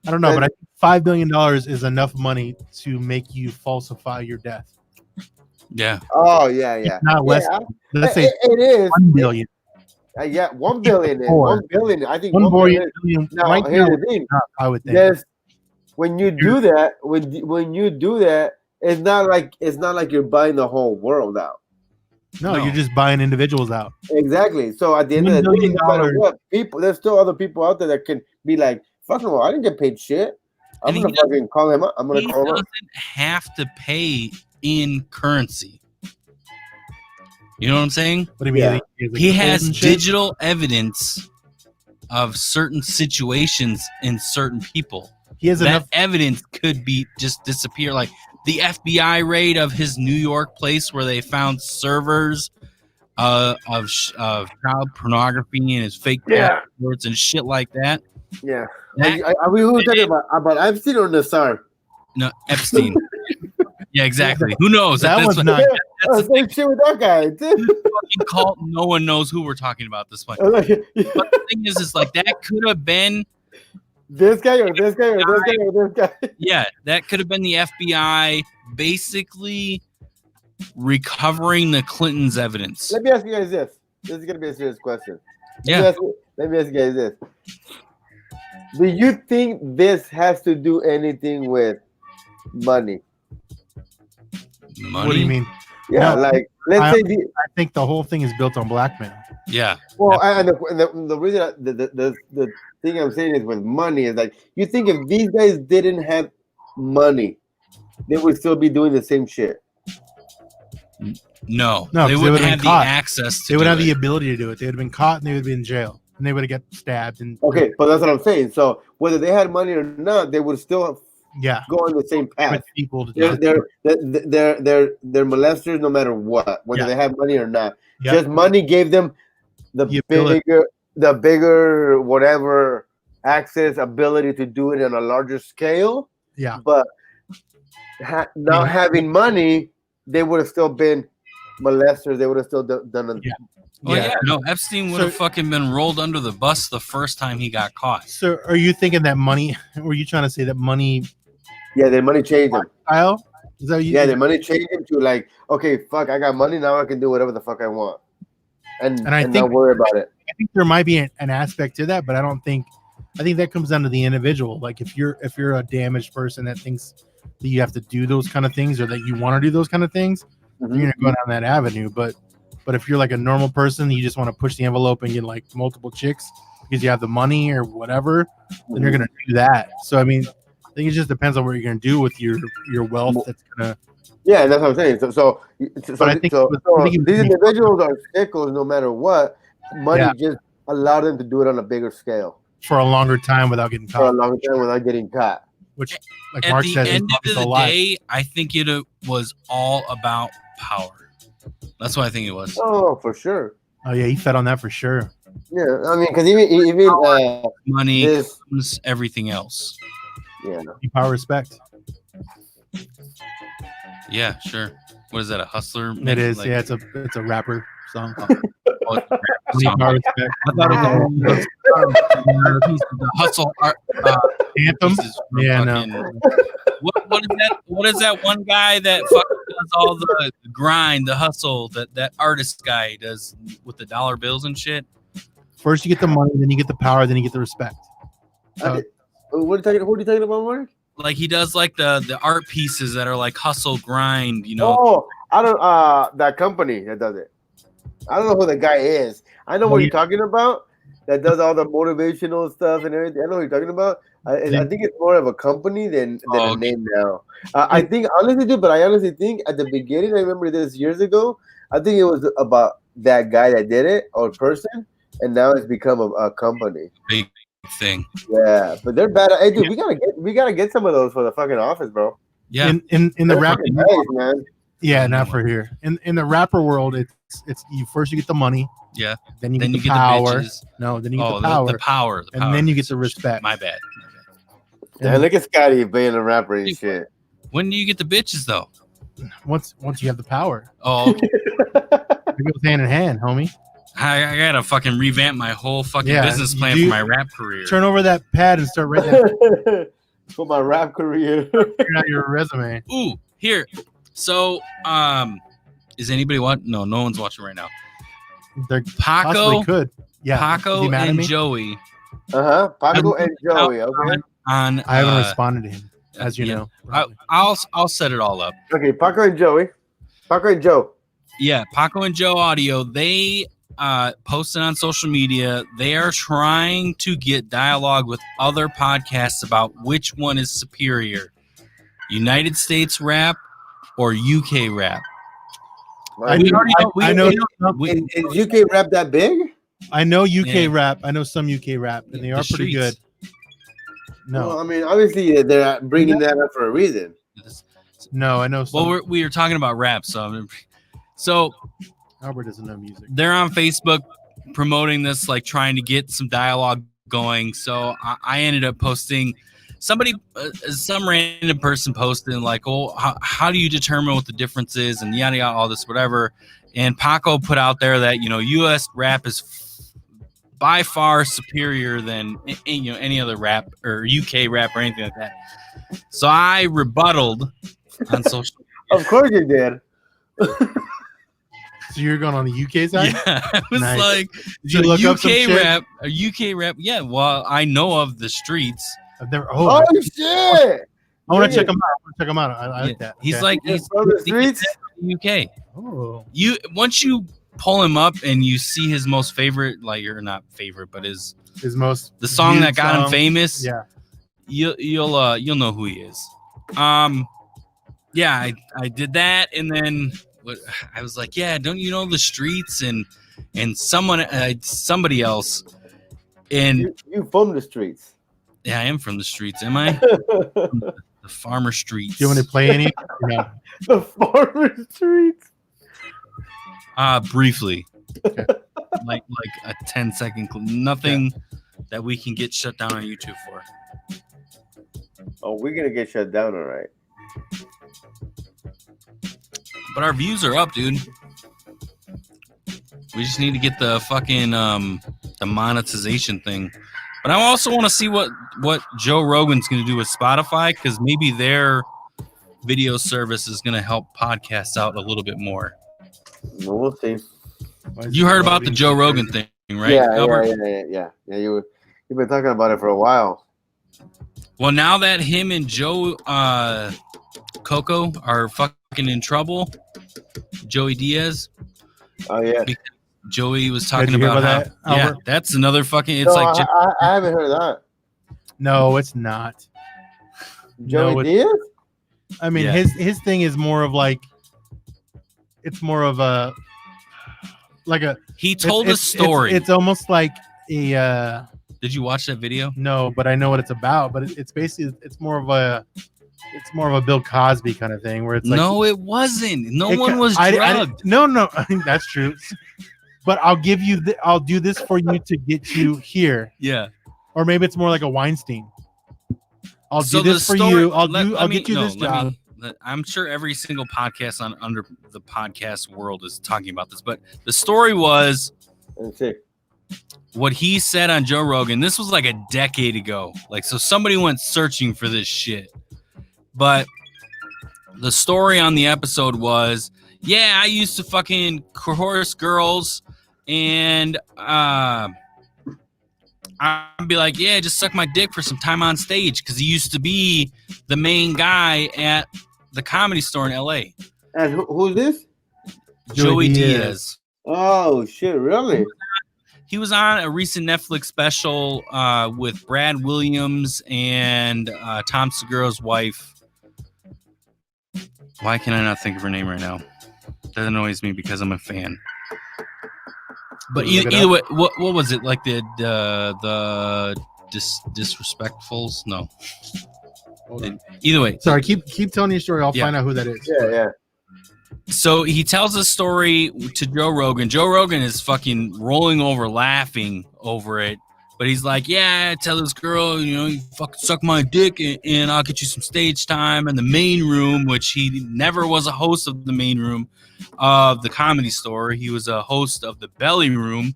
I don't know, but I think $5 billion is enough money to make you falsify your death. Yeah. Oh yeah. It's not less. Let's say it is $1 billion. Yeah, 1 billion. 1 billion. I think 1 billion. Now, right here's the thing. I would think. Yes. When you do that, when you do that, it's not like you're buying the whole world out. No, you're just buying individuals out. Exactly. So at the end of the day, no matter what, there's still other people out there that can be like, "Fuck him, I didn't get paid shit. I'm gonna fucking call him up. I'm gonna call him up." He doesn't have to pay in currency. You know what I'm saying? What do you mean? Yeah. He has digital evidence of certain situations in certain people. He has enough evidence could be just disappear. Like the FBI raid of his New York place where they found servers of child pornography and his fake passports and shit like that. Yeah. Are we who's talking about Epstein or Nassar? No, Epstein. Yeah, exactly. Who knows? That was not. That's the same shit with that guy. Fucking cult. No one knows who we're talking about this point. But the thing is like that could have been this guy or this guy or this guy or this guy. Yeah, that could have been the FBI basically recovering the Clintons' evidence. Let me ask you guys this. This is gonna be a serious question. Yeah. Let me ask you guys this. Do you think this has to do anything with money? Money? What do you mean? Yeah, no, like let's say I think the whole thing is built on blackmail. Yeah. Well, and the reason the thing I'm saying is with money is like you think if these guys didn't have money, they would still be doing the same shit. No, No, they 'cause wouldn't been have the caught. access to They would do have the it. ability to do it. They would have been caught and they would have been in jail. And they would have got stabbed. And Okay, but that's what I'm saying. So whether they had money or not, they would still yeah, go on the same path. with people to They're they're molesters no matter what, whether Yeah. they have money or not. Yeah. Just money gave them the ability. bigger whatever access ability to do it on a larger scale. Yeah. But not having money, they would have still been molesters. They would have still done it. Yeah. Well, yeah, no, Epstein would have fucking been rolled under the bus the first time he got caught. So are you thinking that money, were you trying to say that money Yeah, their money changed them. style? Is that what you Yeah, their money changed them to like, okay, fuck, I got money now. I can do whatever the fuck I want, and I not think- worry about it. I think there might be an aspect to that, but I think that comes down to the individual. Like if you're a damaged person that thinks that you have to do those kind of things or that you want to do those kind of things, Mhm. you're gonna go down that avenue. But if you're like a normal person, you just want to push the envelope and get like multiple chicks because you have the money or whatever, then you're gonna do that. So I mean, I think it just depends on what you're gonna do with your wealth. That's gonna. Yeah, that's what I'm saying. So But I think these individuals are sickos no matter what. Money Yeah. just allowed them to do it on a bigger scale for a longer time without getting for a caught. long time without getting caught. Which, like At Mark the says, is end probably of still the alive. day, I think it was all about power. That's what I think it was. Oh, for sure. Oh yeah, he fed on that for sure. Yeah, I mean, because even Money this, comes everything else. yeah, Power, respect. Yeah, sure. What is that? A hustler? It is. Like- Yeah, it's a rapper song. Oh, it's a rap song. Power, respect. I thought it was the hustle art. Anthem. pieces from Yeah, fucking- no. What is that? What is that one guy that fucking does all the grind, the hustle, that artist guy does with the dollar bills and shit? First you get the money, then you get the power, then you get the respect. So, Who are you talking about, Mark? Like he does like the art pieces that are like hustle grind, you know. Oh, I don't. That company that does it. I don't know who the guy is. I know what you're talking about. That does all the motivational stuff and everything. I know what you're talking about. I think it's more of a company than a name now. I think honestly, dude, but I honestly think at the beginning, I remember this years ago. I think it was about that guy that did it or person, and now it's become a company. Big thing. Yeah, but they're bad. Hey, dude, we gotta get some of those for the fucking office, bro. Yeah. in the They're rap, fucking nice, man. yeah, not for here. In the rapper world, it's you first you get the money, Yeah. then you Then get you the get power. the bitches. No, then you get Oh, the power, the power. The and power. then you get the respect. My bad. Yeah, look at Scotty being a rapper and shit. When do you get the bitches though? Once you have the power, Oh, okay. it goes hand in hand, homie. I gotta fucking revamp my whole fucking Yeah, business plan you- for my rap career. Turn over that pad and start writing down For my rap career. out your resume. Ooh, here. So, is anybody watching? No, no one's watching right now. They Paco, possibly could. Yeah, is Paco he mad at and me? Joey Paco and Joey. Okay. on. I haven't responded to him, as you yeah. know. I'll set it all up. Okay, Paco and Joey. Paco and Joe. Yeah, Paco and Joe Audio. They posted on social media. They are trying to get dialogue with other podcasts about which one is superior, United States rap or UK rap. I We know. already know- we- I know. we- Is UK rap that big? I know UK Yeah. rap. I know some UK rap, and they The are pretty good. streets. No, Well, I mean, obviously they're bringing that up for a reason. no, I know. Some. Well, we were talking about rap, so Albert doesn't know music. they're on Facebook promoting this, like trying to get some dialogue going. So I ended up posting. Somebody, some random person posted like, "Oh, how do you determine what the difference is?" and yada yada, all this whatever. And Paco put out there that U.S. rap is by far superior than any other rap or UK rap or anything like that. So I rebutted on social. Of course you did. So you're going on the UK side? Yeah, I was Nice. like, Did you look up some UK shit? rap, a UK rap. Yeah, well, I know of the streets. I've never. Oh, shit! I want Bring to check it. him out. I want to check him out. I like that. He's Okay. like, Yeah, he's from the he's streets? UK. oh, Once you pull him up and you see his most favorite, like, or not favorite, but his most the song viewed that got him song. famous. Yeah. You'll know who he is. Yeah, I did that, and then I was like, yeah, don't you know the streets and somebody else, and you from the streets. yeah, I am from the streets. Am I? The farmer streets. Do you want to play any? No. The farmer streets. Briefly. Okay. like a 10-second clip. Nothing that we can get shut down on YouTube for. Oh, we're gonna get shut down, all right. But our views are up, dude. We just need to get the fucking the monetization thing. But I also want to see what Joe Rogan's going to do with Spotify, because maybe their video service is going to help podcasts out a little bit more. We'll see. You heard about the Joe Rogan thing, right? Yeah, Albert? yeah. You've been talking about it for a while. Well, now that him and Joe Coco are fucking in trouble, Joey Diaz. Oh yeah. Because Joey was talking Did you hear about how, that, Albert? yeah, that's another fucking. It's No, like I haven't heard that. No, it's not. Joey No, Diaz? I mean, Yeah. his thing is more of like, it's more of a, like a. he told a it's- story. It's almost like a. Did you watch that video? No, but I know what it's about. But it's basically it's more of a Bill Cosby kind of thing where it's like No, it wasn't. No it one ca- was drugged. no, I think that's true. But I'll give you. I'll do this for you to get you here, Yeah. or maybe it's more like a Weinstein. I'll So do this the for story- you. I'll let me- get you no, this let job. me- I'm sure every single podcast under the podcast world is talking about this, but the story was Let's see. what he said on Joe Rogan. This was like a decade ago. Like, so somebody went searching for this shit. But the story on the episode was, yeah, I used to fucking coerce girls, and I'd be like, yeah, just suck my dick for some time on stage, because he used to be the main guy at the Comedy Store in LA. And who's this? Joey Diaz. Oh shit! Really? He was on a recent Netflix special with Brad Williams and Tom Segura's wife. Why can I not think of her name right now? That annoys me because I'm a fan. But either way, what was it, like the disrespectfuls? No. Hold on. Either way. Sorry, keep telling your story. I'll Yeah. find out who that is. Yeah. So he tells a story to Joe Rogan. Joe Rogan is fucking rolling over laughing over it. But he's like, yeah, tell this girl, you fucking suck my dick and I'll get you some stage time in the main room, which he never was a host of the main room of the Comedy Store. He was a host of the Belly Room,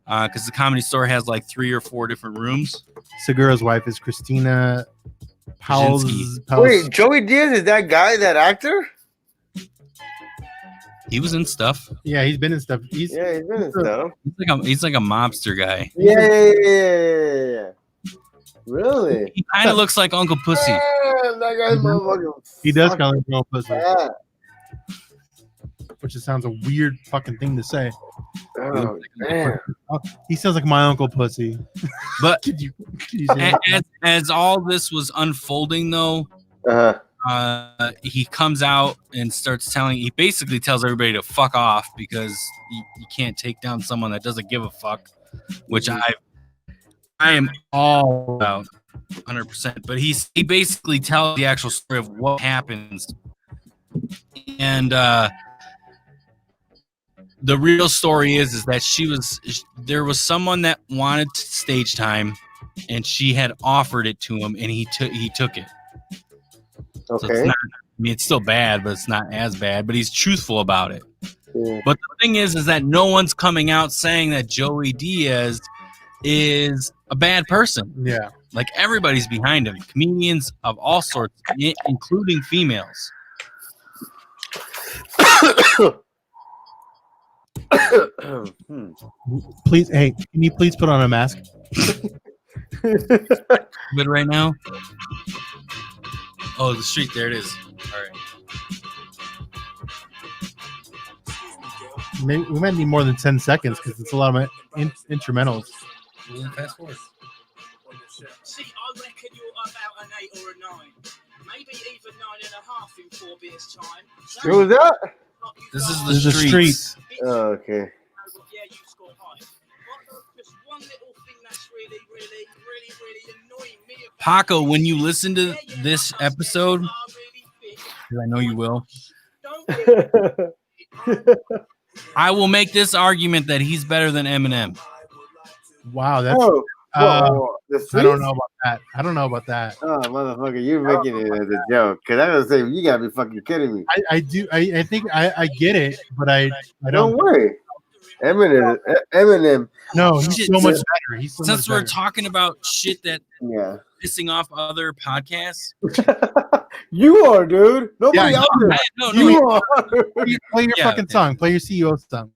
because the Comedy Store has like 3 or 4 different rooms. Segura's wife is Christina Powell's. Wait, Joey Diaz is that guy, that actor? He was in stuff. Yeah, he's been in stuff. He's been in stuff. He's like a mobster guy. Yeah. Really? He kind of looks like Uncle Pussy. Yeah, that guy's motherfucking. he does kind of like Uncle Pussy, Yeah. which sounds a weird fucking thing to say. Oh man. He sounds like my Uncle Pussy. But Could you say that? as all this was unfolding, though, he comes out and he basically tells everybody to fuck off, because you can't take down someone that doesn't give a fuck, which I am all about 100%. But he basically tells the actual story of what happens, and the real story is that there was someone that wanted stage time, and she had offered it to him, and he took it. So it's Okay. not, it's still bad, but it's not as bad. But he's truthful about it. Yeah. But the thing is that no one's coming out saying that Joey Diaz is a bad person. Yeah. Like, everybody's behind him. Comedians of all sorts, including females. Please, hey, can you please put on a mask? Good right now. Oh, the street. There it is. All right. maybe we might need more than 10 seconds because it's a lot of instrumentals. Fast forward. See, I reckon you're about an 8 or a 9. Maybe even 9.5 in 4 beers time. Who was that? This is This is the the streets. streets. Oh, okay. Yeah, you score high. Just one little thing that's really annoying me about Paco, when you listen to this episode, 'cause I know you will, I will make this argument that he's better than Eminem. Wow, that's. Oh, the streets? I don't know about that. I don't know about that. Oh, motherfucker, you're making it as a joke. Because I was saying, you got to be fucking kidding me. I do. I think I get it, but I Don't don't. worry. Eminem. No, he's Shit, so much since- better. He's so Since much we're better. talking about shit that Yeah. pissing off other podcasts, You are, dude. Nobody Yeah, else is. no, You are. Play your Yeah, fucking song. Play your CEO song.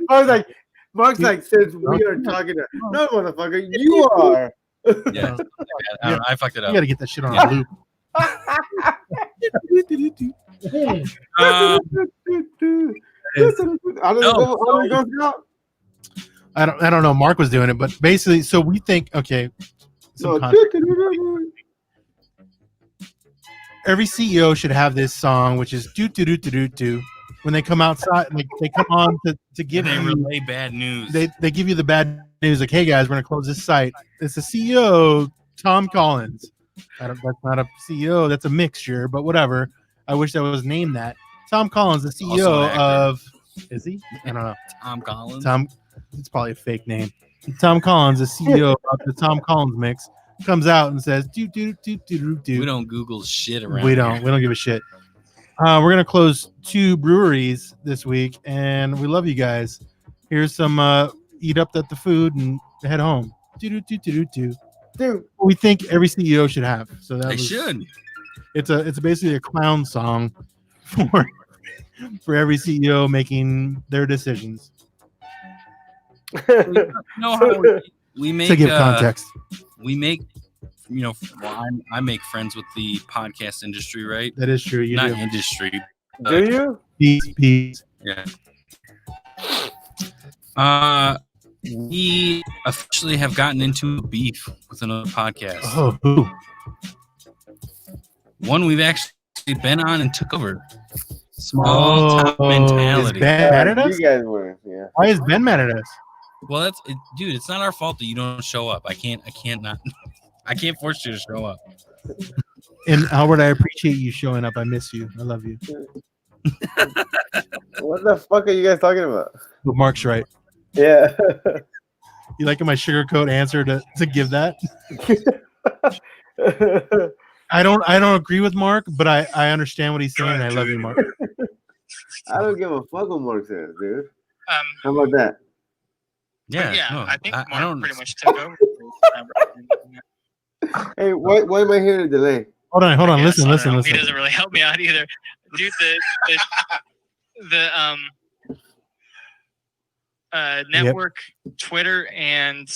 I was like, Mark's like, since we are talking to, no, motherfucker, you are. yeah, I fucked it You up. got to get that shit on Yeah. a loop. I don't know. Mark was doing it, but basically, so we think, okay, some context. Every CEO should have this song, which is do do do do do do. When they come outside, like they come on to give They you, relay bad news. they give you the bad news, like, hey guys, we're gonna close this site. It's the CEO, Tom Collins. That's not a CEO, that's a mixture, but whatever. I wish that was named that. Tom Collins, the Also CEO an actor. of, is he? I don't know. Tom Collins. Tom, it's probably a fake name. Tom Collins, the CEO of the Tom Collins mix, comes out and says, do do do do do do. We don't Google shit around. We here. don't. We don't give a shit. We're gonna close 2 breweries this week, and we love you guys. Here's some eat up at the food and head home. Do do do do do do. Dude, We think every CEO should have. So that They was, should. It's basically a clown song for every CEO making their decisions. You know how we make To give context, we make, well, I make friends with the podcast industry, right? that is true. You Not do. industry. do you? Peace. Yeah. We officially have gotten into a beef with another podcast. Oh, who? One we've actually been on and took over. Small town mentality. Is Ben mad at us? You guys were, yeah. Why is Ben mad at us? Well, dude. It's not our fault that you don't show up. I can't force you to show up. And Albert, I appreciate you showing up. I miss you. I love you. What the fuck are you guys talking about? But Mark's right. Yeah. You like my sugarcoat answer to give that? I don't agree with Mark, but I understand what he's saying. I love you, Mark. I don't give a fuck what Mark says, dude. How about that? Yeah. Yeah, no, I think Mark don't. pretty much took over. Hey, why am I hearing a delay? Hold on. I guess, Listen. I don't know. He Listen. doesn't really help me out either, dude. The network, Twitter and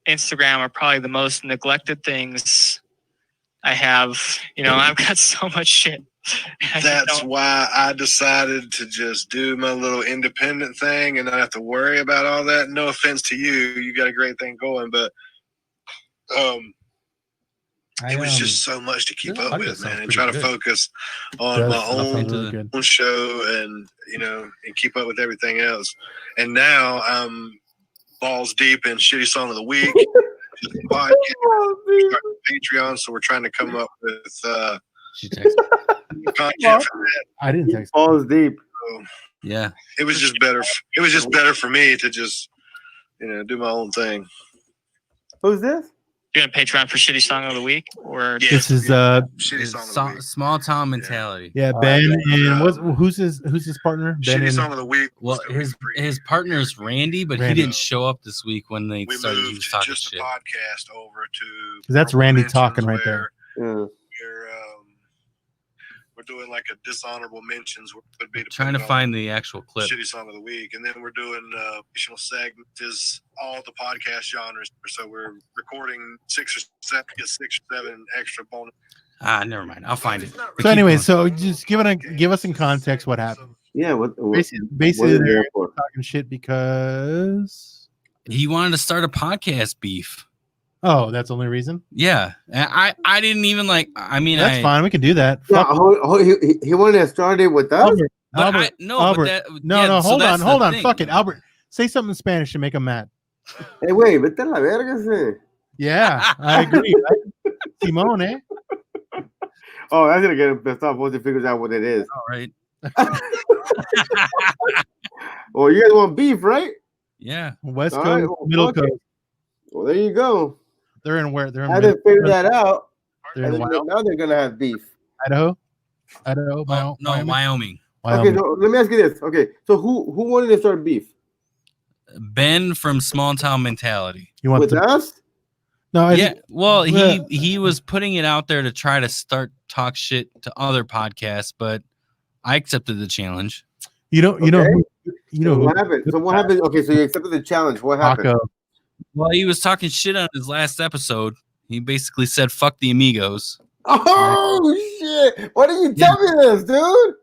Instagram are probably the most neglected things I have. I've got so much shit. That's why I decided to just do my little independent thing and not have to worry about all that. No offense to you, you got a great thing going, but it was just so much to keep up with, man, and try to focus on my own show and and keep up with everything else. And now I'm balls deep in Shitty Song of the Week. Podcast, Patreon, so we're trying to come up with content for that. I didn't text. Balls deep. So Yeah. it was just better. It was just better for me to just do my own thing. Who's this? You're gonna Patreon for Shitty Song of the Week, or This is Shitty Song of the Week. Small town mentality. Ben and who's his partner? Ben Shitty and Song of the Week. Well, his partner's Randy, but Randy. he didn't show up this week when they We started. He was moved talking just shit. a podcast over to. that's Randy Mentions talking right there. where We're doing like a dishonorable mentions. Would be Trying to find the actual clip. Shitty Song of the Week, and then we're doing additional segments is all the podcast genres. So we're recording 6 or 7 extra bonus. Never mind. I'll find it. So anyway, so just give us in context what happened. Yeah, basically they're talking shit because he wanted to start a podcast beef. Oh, that's the only reason? Yeah. I didn't even that's fine. We can do that. Yeah, he wanted to start it with us? Albert. Hold on. Fuck it. Albert, say something in Spanish to make him mad. Hey, wait, vete a la verga, yeah, I agree. Right? Simone, eh? Oh, that's gonna get him pissed off once he figures out what it is. All right. Well, you guys want beef, right? Yeah. West Coast, right, Middle Coast. Well, there you go. They're in where? They're in. I didn't figure that out. They're in now they're gonna have beef. Idaho, Wyoming. Okay, so let me ask you this. Okay, so who wanted to start beef? Ben from Small Town Mentality. You want with us? No, well, he was putting it out there to try to talk shit to other podcasts, but I accepted the challenge. You know what happened? So what happened? Okay, so you accepted the challenge. What happened? Well, he was talking shit on his last episode. He basically said, "Fuck the Amigos." Oh shit! Why didn't you tell me this, dude?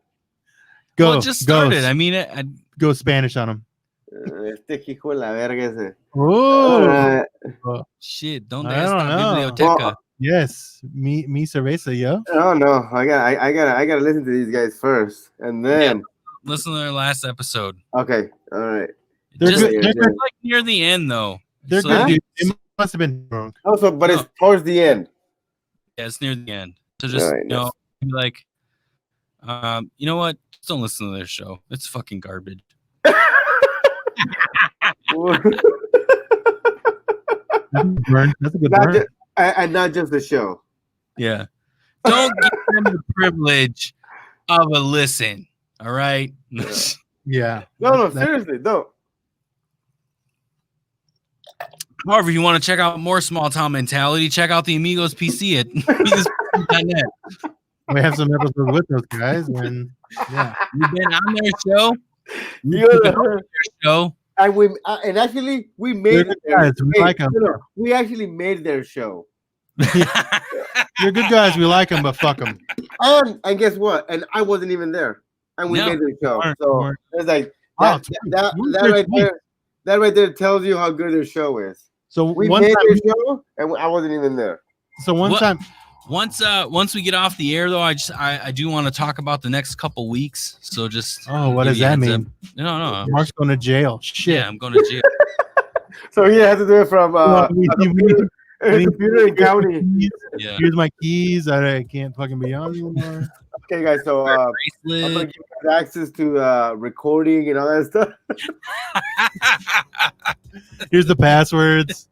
It just started. I mean, go Spanish on him. Este hijo de la verga ese. Oh, shit! Don't ask la biblioteca. Well, yes, mi cerveza, yo. Oh no, I gotta listen to these guys first, and then listen to their last episode. Okay, all right. They're like near the end though. They're good. Dude. They must have been drunk. Also, but it's towards the end. Yeah, it's near the end. So just be like, you know what? Just don't listen to their show. It's fucking garbage. That's a good burn. And not just the show. Yeah. Don't give them the privilege of a listen. All right. Yeah. No, seriously, don't. However, if you want to check out more Small Town Mentality, check out the Amigos PC at amigos.net. We have some episodes with those guys, and you've been on their show. And actually, we made guys. We like them. We actually made their show. You're good guys. We like them, but fuck them. And guess what? And I wasn't even there, and we made their show. So it's like that right there tells you how good their show is. So we made their show, and I wasn't even there. So once we get off the air, though, I do want to talk about the next couple weeks. So just what does that mean? No. Mark's going to jail. Shit. Yeah, I'm going to jail. So he has to do it from computer and county. Yeah. Here's my keys. I can't fucking be on anymore. Okay, guys. So I'm gonna give you guys access to recording and all that stuff. Here's the passwords.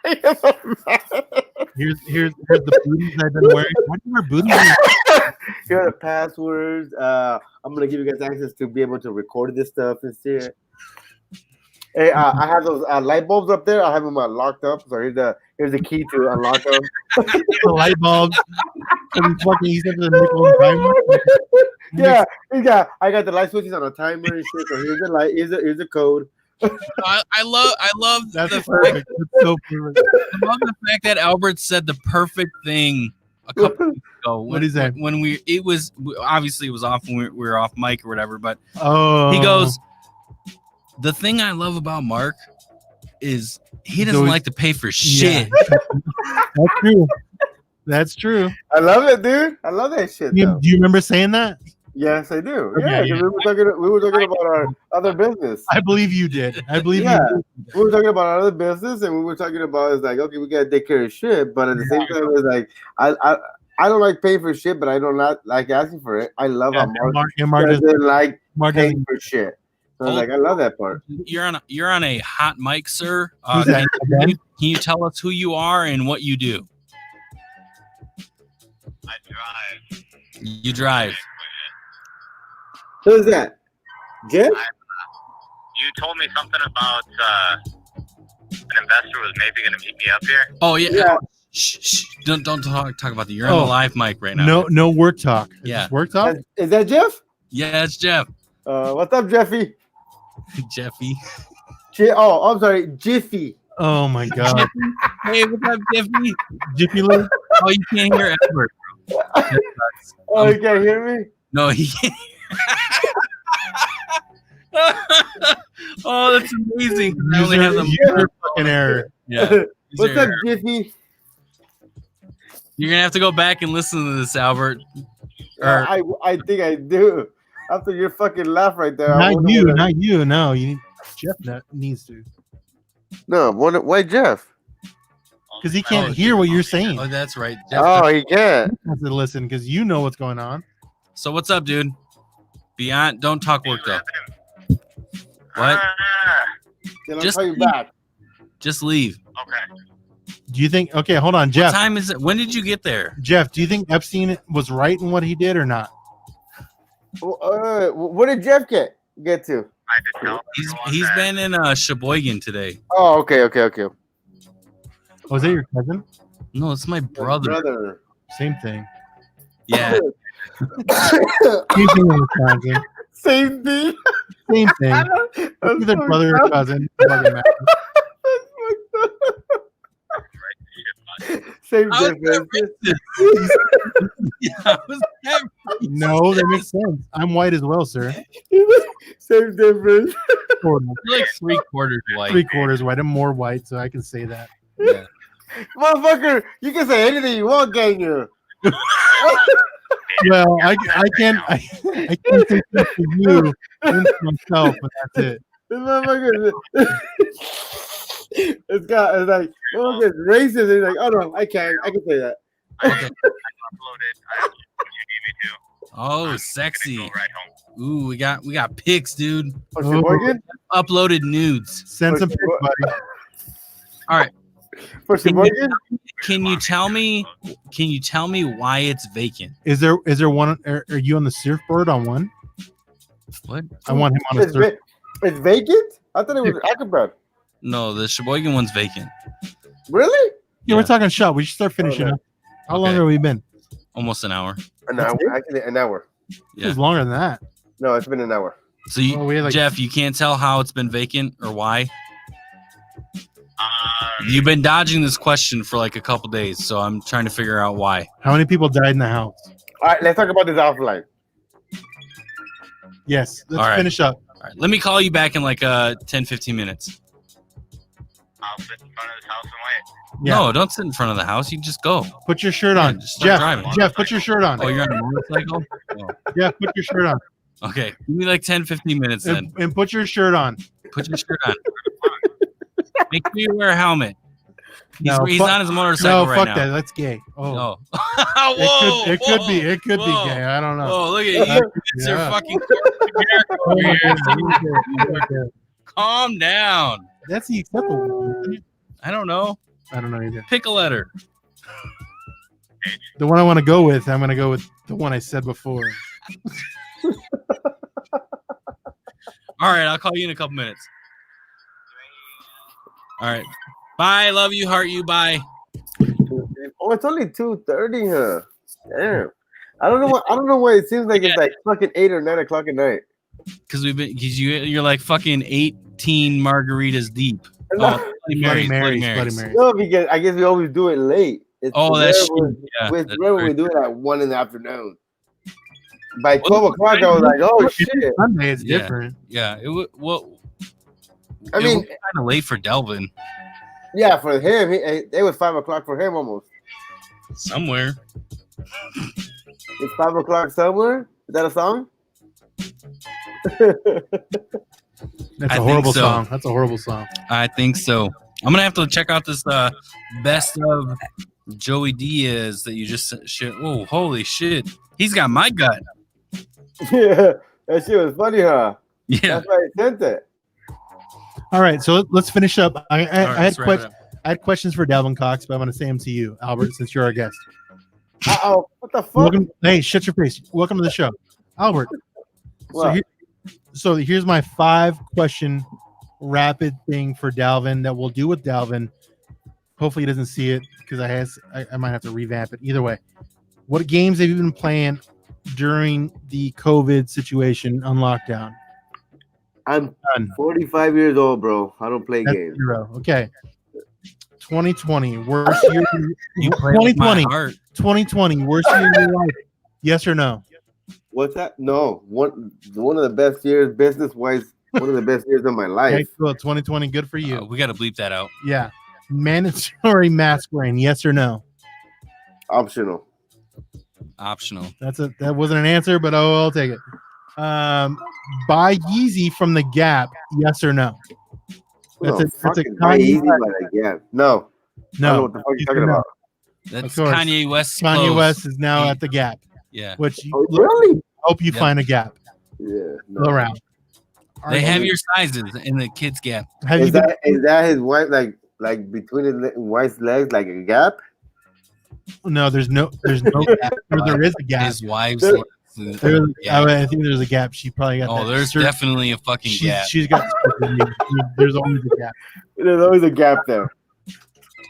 Here's the booties I've been wearing. Why do you wear booties? Here are the passwords. I'm gonna give you guys access to be able to record this stuff and shit. Hey, I have those light bulbs up there. I have them locked up. So here's the key to unlock them. The light bulbs. Yeah, I got the light switches on a timer and shit. So here's the light. Here's the code. I love that's the perfect. That's so perfect. I love the fact that Albert said the perfect thing a couple weeks ago. What is that? When it was off when we were off mic or whatever, but he goes, the thing I love about Mark is he doesn't like to pay for shit. Yeah. That's true. That's true. I love it, dude. I love that shit. Do you remember saying that? Yes, I do. Okay, yeah. We were talking about our other business. I believe you did. I believe you did. We were talking about our other business, and we were talking about it's like, okay, we gotta take care of shit, but at the same time, it's like I don't like paying for shit, but I don't like asking for it. I love how Mark doesn't like paying for shit. So I love that part. You're on a hot mic, sir. Can you tell us who you are and what you do? I drive. You drive. Who's that? Jeff? You told me something about an investor was maybe going to meet me up here. Oh yeah. Shh. Don't talk about that. You're on the live mic right now. No work talk. Yeah. Work talk. Is that Jeff? Yeah, it's Jeff. What's up, Jeffy? Jeffy. I'm sorry, Jiffy. Oh my God. Hey, what's up, Jiffy? Jiffy Lou? Oh, you can't hear Edward. Oh, you can't hear me? No, he can't. Oh, that's amazing. I only have the user fucking error. Yeah. What's up, Jiffy? You're gonna have to go back and listen to this, Albert. Or I think I do. After your fucking laugh right there. Not you. No, Jeff needs to. No, why Jeff? Because he can't hear what you're saying. Oh, that's right. He can't. He has to listen because you know what's going on. So what's up, dude? Beyond, don't talk work though. What? Just call you back. Just leave. Okay. Do you think? Okay, hold on, Jeff. What time is it? When did you get there? Jeff, do you think Epstein was right in what he did or not? What did Jeff get to? I did tell He's been in Sheboygan today. Oh, okay. Oh, is that your cousin? No, it's my brother. Same thing. Yeah. Same thing in Wisconsin. Same thing. Same thing. Either brother or cousin. Doesn't matter. Same difference. No, that makes sense. I'm white as well, sir. Same difference. You're like 3/4 white. 3/4 white. I'm more white, so I can say that. Yeah. Motherfucker, you can say anything you want, can you? Well, I can't say that for you and myself, but that's it. This motherfucker, it's like, oh, it's racist. He's like, oh no, I can say that. uploaded. You gave me to. Oh, sexy. Go right home. Ooh, we got pics, dude. Oh, Sheboygan? Uploaded nudes. Send some pics, buddy. All right. For Sheboygan? Can you tell me why it's vacant? Is there one? Are you on the surfboard on one? What? I want him on a surfboard. It's vacant? I thought it was Acrobat. No, the Sheboygan one's vacant. Really? Yeah, we're talking shop. We should start finishing up. How long have we been? Almost an hour. An hour. Actually, an hour. Yeah. It's longer than that. No, it's been an hour. So Jeff, you can't tell how it's been vacant or why? You've been dodging this question for like a couple days, so I'm trying to figure out why. How many people died in the house? All right, let's talk about this offline. Yes, let's finish up. All right, let me call you back in like 10-15 minutes. I'll sit in front of this house and wait. Yeah. No, don't sit in front of the house. You just go. Put your shirt on. just start driving. Jeff, put your shirt on. Oh, you're on a motorcycle? Oh. Jeff, put your shirt on. Okay, give me like 10-15 minutes then. And put your shirt on. Put your shirt on. Make sure you wear a helmet. He's on his No, motorcycle right now. fuck that. That's gay. Oh, no. Whoa, it could be. It could be gay. I don't know. Oh, look at you. It's your fucking Calm down. That's the acceptable. I don't know. I don't know either. Pick a letter. The one I want to go with, I'm going to go with the one I said before. All right, I'll call you in a couple minutes. All right. Bye. Love you. Heart you. Bye. Oh, it's only 2:30, huh? Damn. I don't know why it seems like it's like fucking 8 or 9 o'clock at night. Because you're like fucking 18 margaritas deep. No. Bloody Marys. No, because I guess we always do it late. It's that's rare we do it at 1 in the afternoon. By 12 o'clock, I was like, "Oh shit!" Sunday is different. Yeah, it mean, kind of late for Delvin. Yeah, for him, it was 5 o'clock for him almost. Somewhere. It's 5 o'clock somewhere. Is that a song? That's a horrible song. That's a horrible song. I think so. I'm gonna have to check out this best of Joey Diaz that you just shared. Oh, holy shit! He's got my gut. Yeah, that shit was funny, huh? Yeah, that's why I sent it. All right, so let's finish up. I had questions for Dalvin Cox, but I'm going to say them to you, Albert, since you're our guest. What the fuck? Hey, shut your face. Welcome to the show, Albert. So here's my 5-question rapid thing for Dalvin that we'll do with Dalvin. Hopefully he doesn't see it because I might have to revamp it. Either way, what games have you been playing during the COVID situation on lockdown? I'm 45 years old, bro. I don't play games. 0. Okay. 2020, worst year. 2020, worst year of your life. Yes or no? What's that? No, one of the best years business wise. One of the best years of my life. Okay, cool. 2020, good for you. We got to bleep that out. Yeah. Mandatory mask wearing, yes or no? Optional. That wasn't an answer, but I'll take it. Buy Yeezy from the Gap, yes or no? That's a Kanye Easy by the Gap. No. I don't know what the fuck you're talking about. That's Kanye West. Kanye West is now at the Gap. Yeah. Which really? Hope you find a Gap. Yeah. No. Go around. They have your sizes in the kids' Gap. Is that his wife like between his wife's legs like a gap? No, there's no gap. There is a gap. His wife's. I think there's a gap. She probably got. There's definitely a fucking gap. She's got. There's always a gap. There's always a gap there.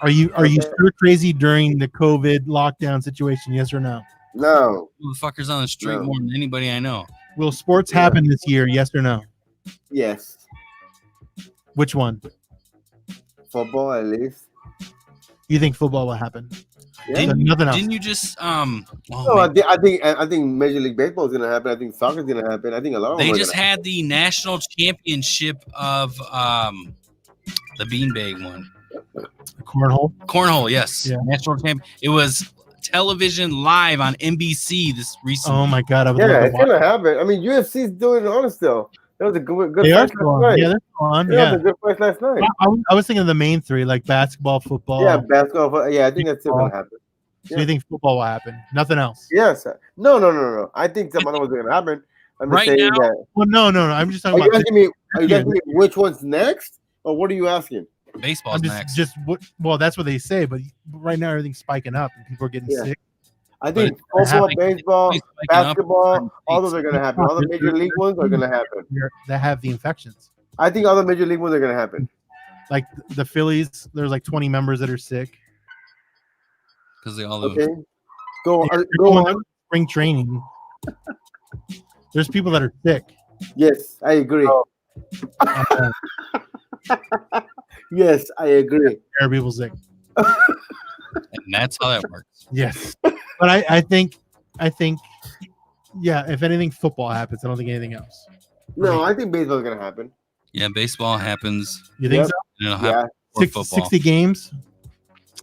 Are you stir crazy during the COVID lockdown situation? Yes or no? No. Motherfuckers on the street more than anybody I know. Will sports happen this year? Yes or no? Yes. Which one? Football, at least. You think football will happen? Yeah. Nothing else. Didn't you just I think Major League Baseball is gonna happen. I think soccer is gonna happen. I think a lot of them. They just had the national championship of the beanbag one. Cornhole, yes. Yeah. National champion. It was television live on NBC this recently. Oh my god! It's gonna happen. I mean, UFC's doing it on still. That was a good fight last night. Yeah, they're on. Yeah, it was a good fight last night. I was thinking of the main three, like basketball, football. Yeah, basketball. Yeah, I think that's still gonna happen. So you think football will happen? Nothing else? Yes. No. I think some other ones are gonna happen. I'm just saying that. Well, no. I'm just talking about. Are you asking me which one's next, or what are you asking? Baseball's next. Well, that's what they say, but right now everything's spiking up and people are getting sick. I think football, baseball, basketball, all those are going to happen. All the major league ones are going to happen. That have the infections. I think all the major league ones are going to happen. Like the Phillies, there's like 20 members that are sick. Because they all okay. Go on. Spring training. There's people that are sick. Yes, I agree. Yes, I agree. There are people sick. And that's how that works. Yes. But I think, yeah, if anything, football happens. I don't think anything else. No, I think baseball is going to happen. Yeah, baseball happens. You think so? It'll happen 60 games?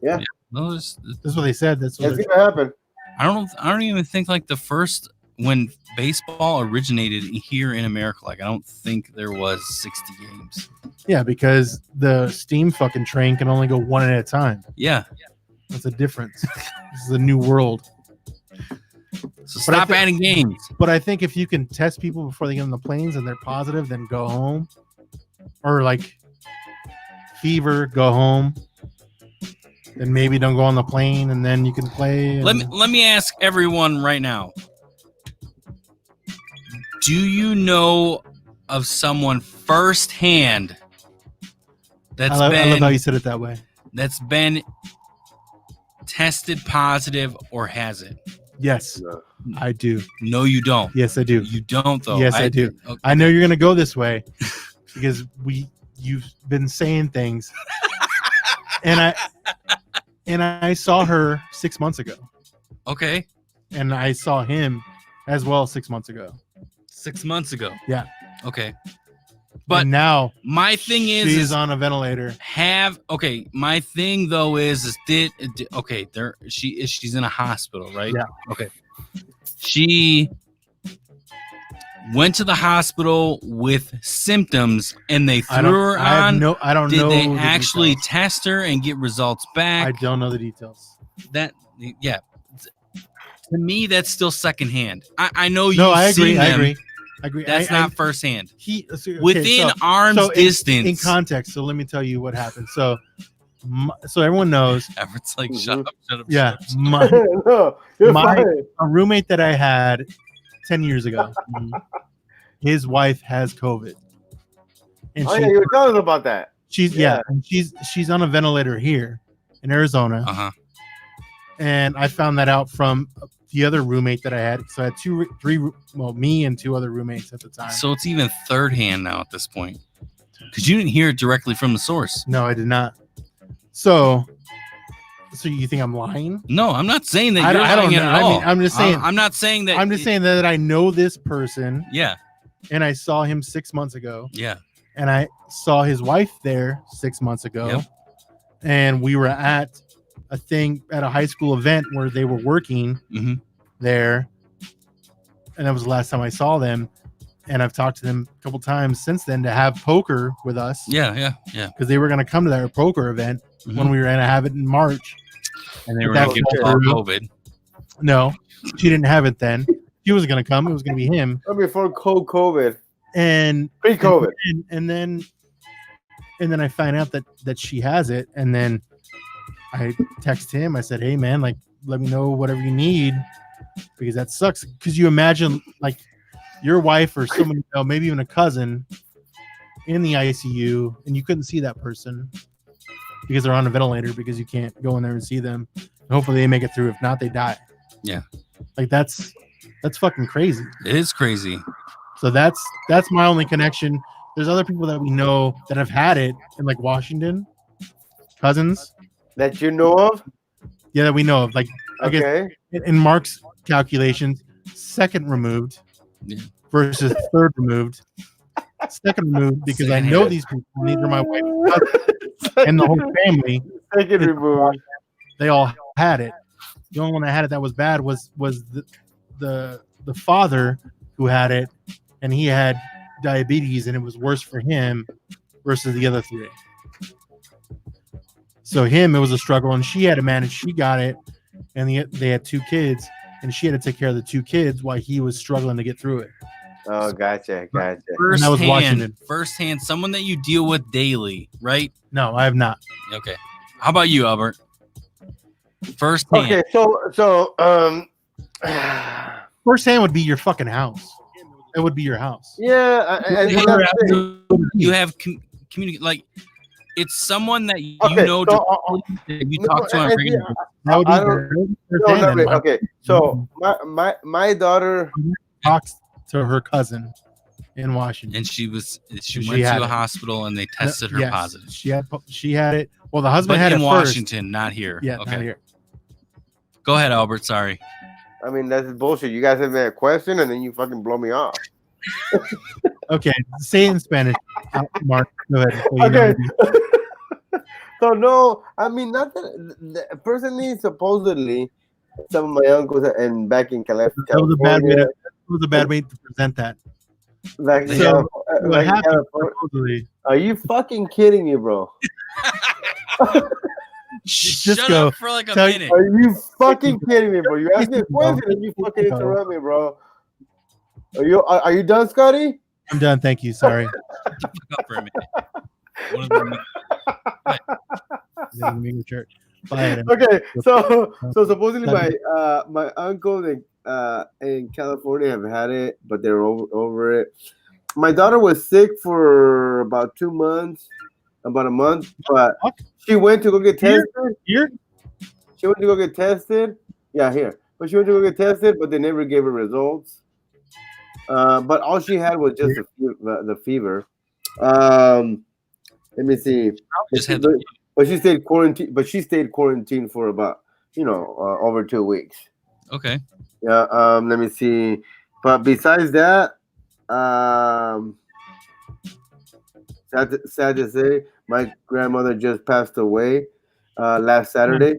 Yeah. No, that's what they said. That's going to happen. I don't even think like the first when baseball originated here in America, like I don't think there was 60 games. Yeah, because the steam fucking train can only go one at a time. Yeah. That's a difference. This is a new world. So stop adding games. But I think if you can test people before they get on the planes and they're positive, then go home. Or like fever, go home. Then maybe don't go on the plane and then you can play. Let me ask everyone right now. Do you know of someone firsthand I love how you said it that way. That's been tested positive or has it? Yes, I do. No, you don't. Yes, I do. You don't, though. Yes, I do. Okay. I know you're going to go this way because you've been saying things. and I saw her 6 months ago. Okay. And I saw him as well 6 months ago. 6 months ago. Yeah. Okay. But and now my thing she's on a ventilator. My thing though is she's in a hospital, right? Yeah. Okay. She went to the hospital with symptoms and they threw her on. I don't know. Did they actually test her and get results back? I don't know the details. Yeah. To me, that's still secondhand. I know you. No, I agree. Seen them. I agree. That's not firsthand. Within arm's distance. In context, so let me tell you what happened. So everyone knows. Everett's like, shut up. Yeah, a roommate that I had 10 years ago. His wife has COVID. And you were telling us about that. She's on a ventilator here in Arizona. Uh-huh. And I found that out from the other roommate that I had. So I had me and two other roommates at the time. So it's even third hand now at this point. Because you didn't hear it directly from the source. No, I did not. So So you think I'm lying? No, I'm not saying that you're I don't lying know. at all. I mean, I'm just saying. I'm not saying that. I'm just saying that I know this person. Yeah. And I saw him 6 months ago. Yeah. And I saw his wife there 6 months ago. Yep. And we were at a thing at a high school event where they were working there. And that was the last time I saw them. And I've talked to them a couple times since then to have poker with us. Yeah. Because they were going to come to that poker event when we were going to have it in March. And they were going to give COVID. No, she didn't have it then. She was going to come. It was going to be him. Before COVID. And pre-COVID. And then I find out that she has it. And then I text him. I said, hey, man, like, let me know whatever you need. Because that sucks. Because you imagine, like, your wife or someone, maybe even a cousin in the ICU, and you couldn't see that person because they're on a ventilator because you can't go in there and see them. And hopefully they make it through. If not, they die. Yeah. Like that's fucking crazy. It is crazy. So that's my only connection. There's other people that we know that have had it in like Washington, cousins that you know of. Yeah, that we know of. Like, I guess in Mark's calculations, second removed versus third removed. Second removed because I know these people. These are my wife's cousins and the whole family. Second removed. They all had it. The only one that had it that was bad was the father who had it, and he had diabetes, and it was worse for him versus the other three. So him, it was a struggle, and she had to manage. She got it, and they had two kids, and she had to take care of the two kids while he was struggling to get through it. Oh, gotcha. Firsthand, someone that you deal with daily, right? No, I have not. Okay. How about you, Albert? Firsthand. Okay, so firsthand would be your fucking house. It would be your house. Yeah, you have communicate like it's someone that you know. You talk to on regular. Okay, so my daughter talks to her cousin in Washington, and she went to a hospital and they tested her positive. She had it. Well, the husband had it in first. Washington, not here. Yeah, okay. Not here. Go ahead, Albert. Sorry. I mean, that's bullshit. You guys have a question and then you fucking blow me off. Okay, say it in Spanish, Mark. Go ahead. Okay. So no, I mean, not that personally. Supposedly, some of my uncles and back in California. That was a bad way to present that. Like, so, what happened? Are you fucking kidding me, bro? Shut up for like a minute. Are you fucking kidding me, bro? You asked me a question and you fucking interrupt me, bro. Are you done, Scotty? I'm done. Thank you. Sorry. Fuck up for a minute. Okay, so supposedly my uncle in California have had it, but they're over it. My daughter was sick for about 2 months, about a month, but she went to go get tested. Here? She went to go get tested. Yeah, here. But she went to go get tested, but they never gave her results. But all she had was just the fever. Let me see. But she stayed quarantined. But she stayed quarantined for about over 2 weeks. Okay. Yeah. Let me see. But besides that, sad to say, my grandmother just passed away last Saturday.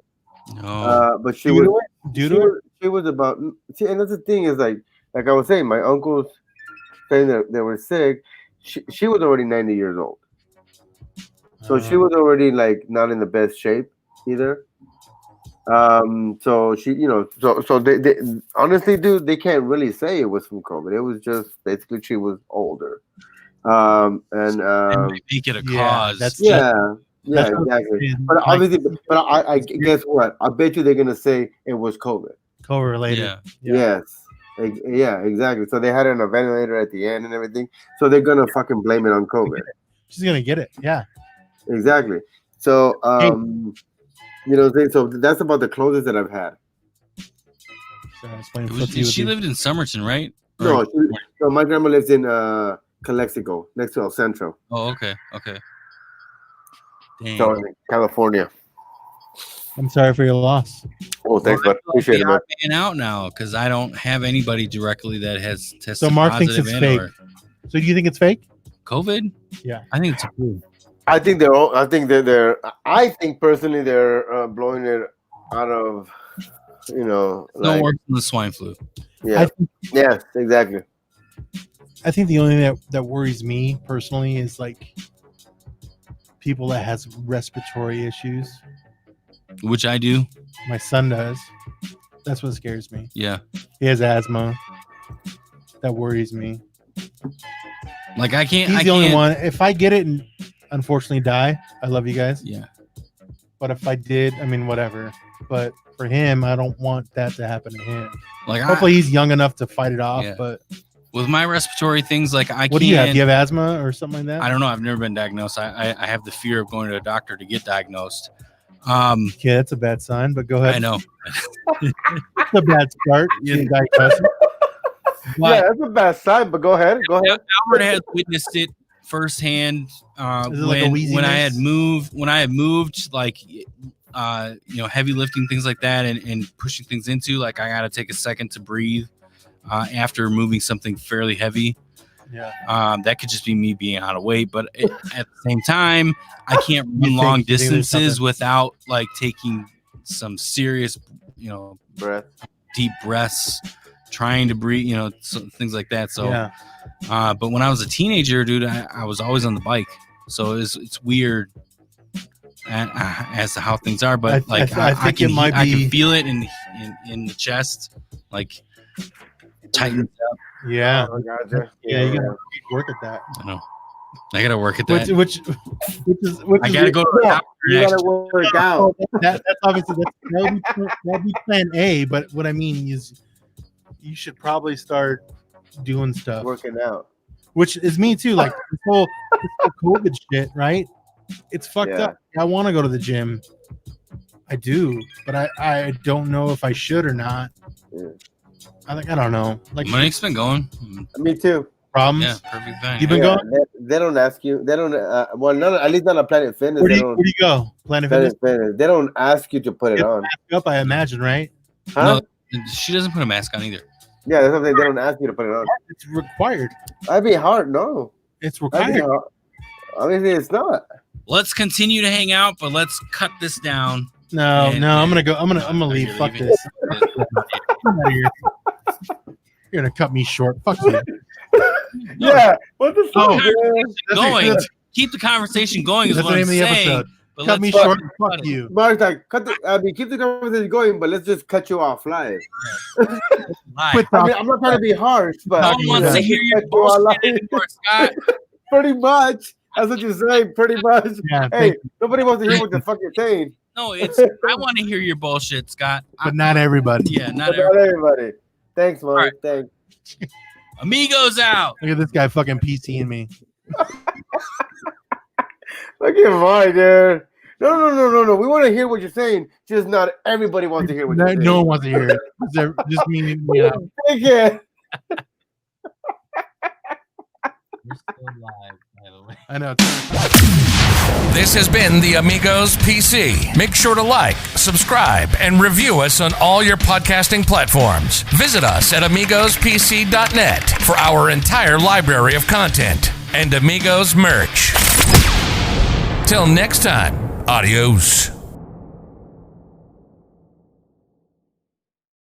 No. But she was about. See, and that's the thing is like I was saying, my uncles saying that they were sick. She was already 90 years old. So she was already like not in the best shape either. So she, so they honestly, dude, they can't really say it was from COVID. It was just basically she was older. And make it a cause. Exactly. But obviously, but I guess what? I bet you they're gonna say it was COVID. COVID related. Yeah. Yes. Yeah, exactly. So they had it on a ventilator at the end and everything. So they're gonna fucking blame it on COVID. She's gonna get it. Yeah. Exactly. So so that's about the closest that I've had. She lived in Somerton, right? No, so my grandma lives in Calexico, next to El Centro. Oh, okay. Damn. So in California. I'm sorry for your loss. Oh, thanks, bud. Appreciate it, man. Man out now because I don't have anybody directly that has tested. So Mark thinks it's fake. So do you think it's fake? COVID? Yeah, I think it's approved. I think they're. I think personally they're blowing it out of. No worse than the swine flu. Yeah. Yes, exactly. I think the only thing that worries me personally is like people that has respiratory issues. Which I do. My son does. That's what scares me. Yeah. He has asthma. That worries me. Like I can't. He's the only one. If I get it and unfortunately die, I love you guys. Yeah. But if I did, I mean, whatever. But for him, I don't want that to happen to him. Like hopefully he's young enough to fight it off. Yeah. But with my respiratory things, like I can't. What do you have? Do you have asthma or something like that? I don't know. I've never been diagnosed. I have the fear of going to a doctor to get diagnosed. Yeah, that's a bad sign. But go ahead. I know. It's a bad start. Yeah, that's a bad sign. But go ahead. Albert has witnessed it firsthand. When I had moved, like heavy lifting, things like that, and pushing things into, like I got to take a second to breathe after moving something fairly heavy. Yeah. That could just be me being out of weight, but at the same time, I can't run long distances without like taking some serious, deep breaths, trying to breathe, things like that. So, but when I was a teenager, dude, I was always on the bike, so it's weird as to how things are. But I think I can feel it in the chest, like tightens up. Yeah. Oh, gotcha. Yeah, you gotta work at that. I know. I gotta work at that. Which I gotta go to the doctor. You gotta work out. That's obviously that'd be plan A. But what I mean is, you should probably start doing stuff, working out. Which is me too. Like this whole COVID shit, right? It's fucked up. I want to go to the gym. I do, but I don't know if I should or not. Yeah. I don't know. Like Mike's been going. Me too. Problems? Yeah, perfect thing. You've been going? They don't ask you. They don't. At least not on Planet Fitness. Where do you go? Planet Fitness. They don't ask you to put it on. Up, I imagine, right? Huh? No, she doesn't put a mask on either. Yeah, that's something they don't ask you to put it on. It's required. That'd be hard. No, it's required. Obviously, it's not. Let's continue to hang out, but let's cut this down. No, I'm gonna go. I'm gonna leave. Fuck this. You're gonna cut me short. Fuck you. Yeah. What the fuck? Going. Keep the conversation going. Is That's what the I'm name of the saying. episode. Cut me short. Fuck you. Mark's like, keep the conversation going, but let's just cut you off live. I'm not trying to be harsh, but no one wants to hear your bullshit anymore, Scott. Pretty much. That's what you're saying. Pretty much. Yeah, hey, nobody wants to hear what the fuck you're saying. No, I want to hear your bullshit, Scott. But not everybody. Yeah, not everybody. Thanks, Mark. Right. Thanks. Amigos out. Look at this guy fucking PCing me. Look at Mark, dude. No. We want to hear what you're saying. Just not everybody wants to hear what you're saying. No one wants to hear it. Just me. Take it. We're still live, by the way. I know. This has been the Amigos PC. Make sure to like, subscribe, and review us on all your podcasting platforms. Visit us at amigospc.net for our entire library of content and Amigos merch. Till next time, adios.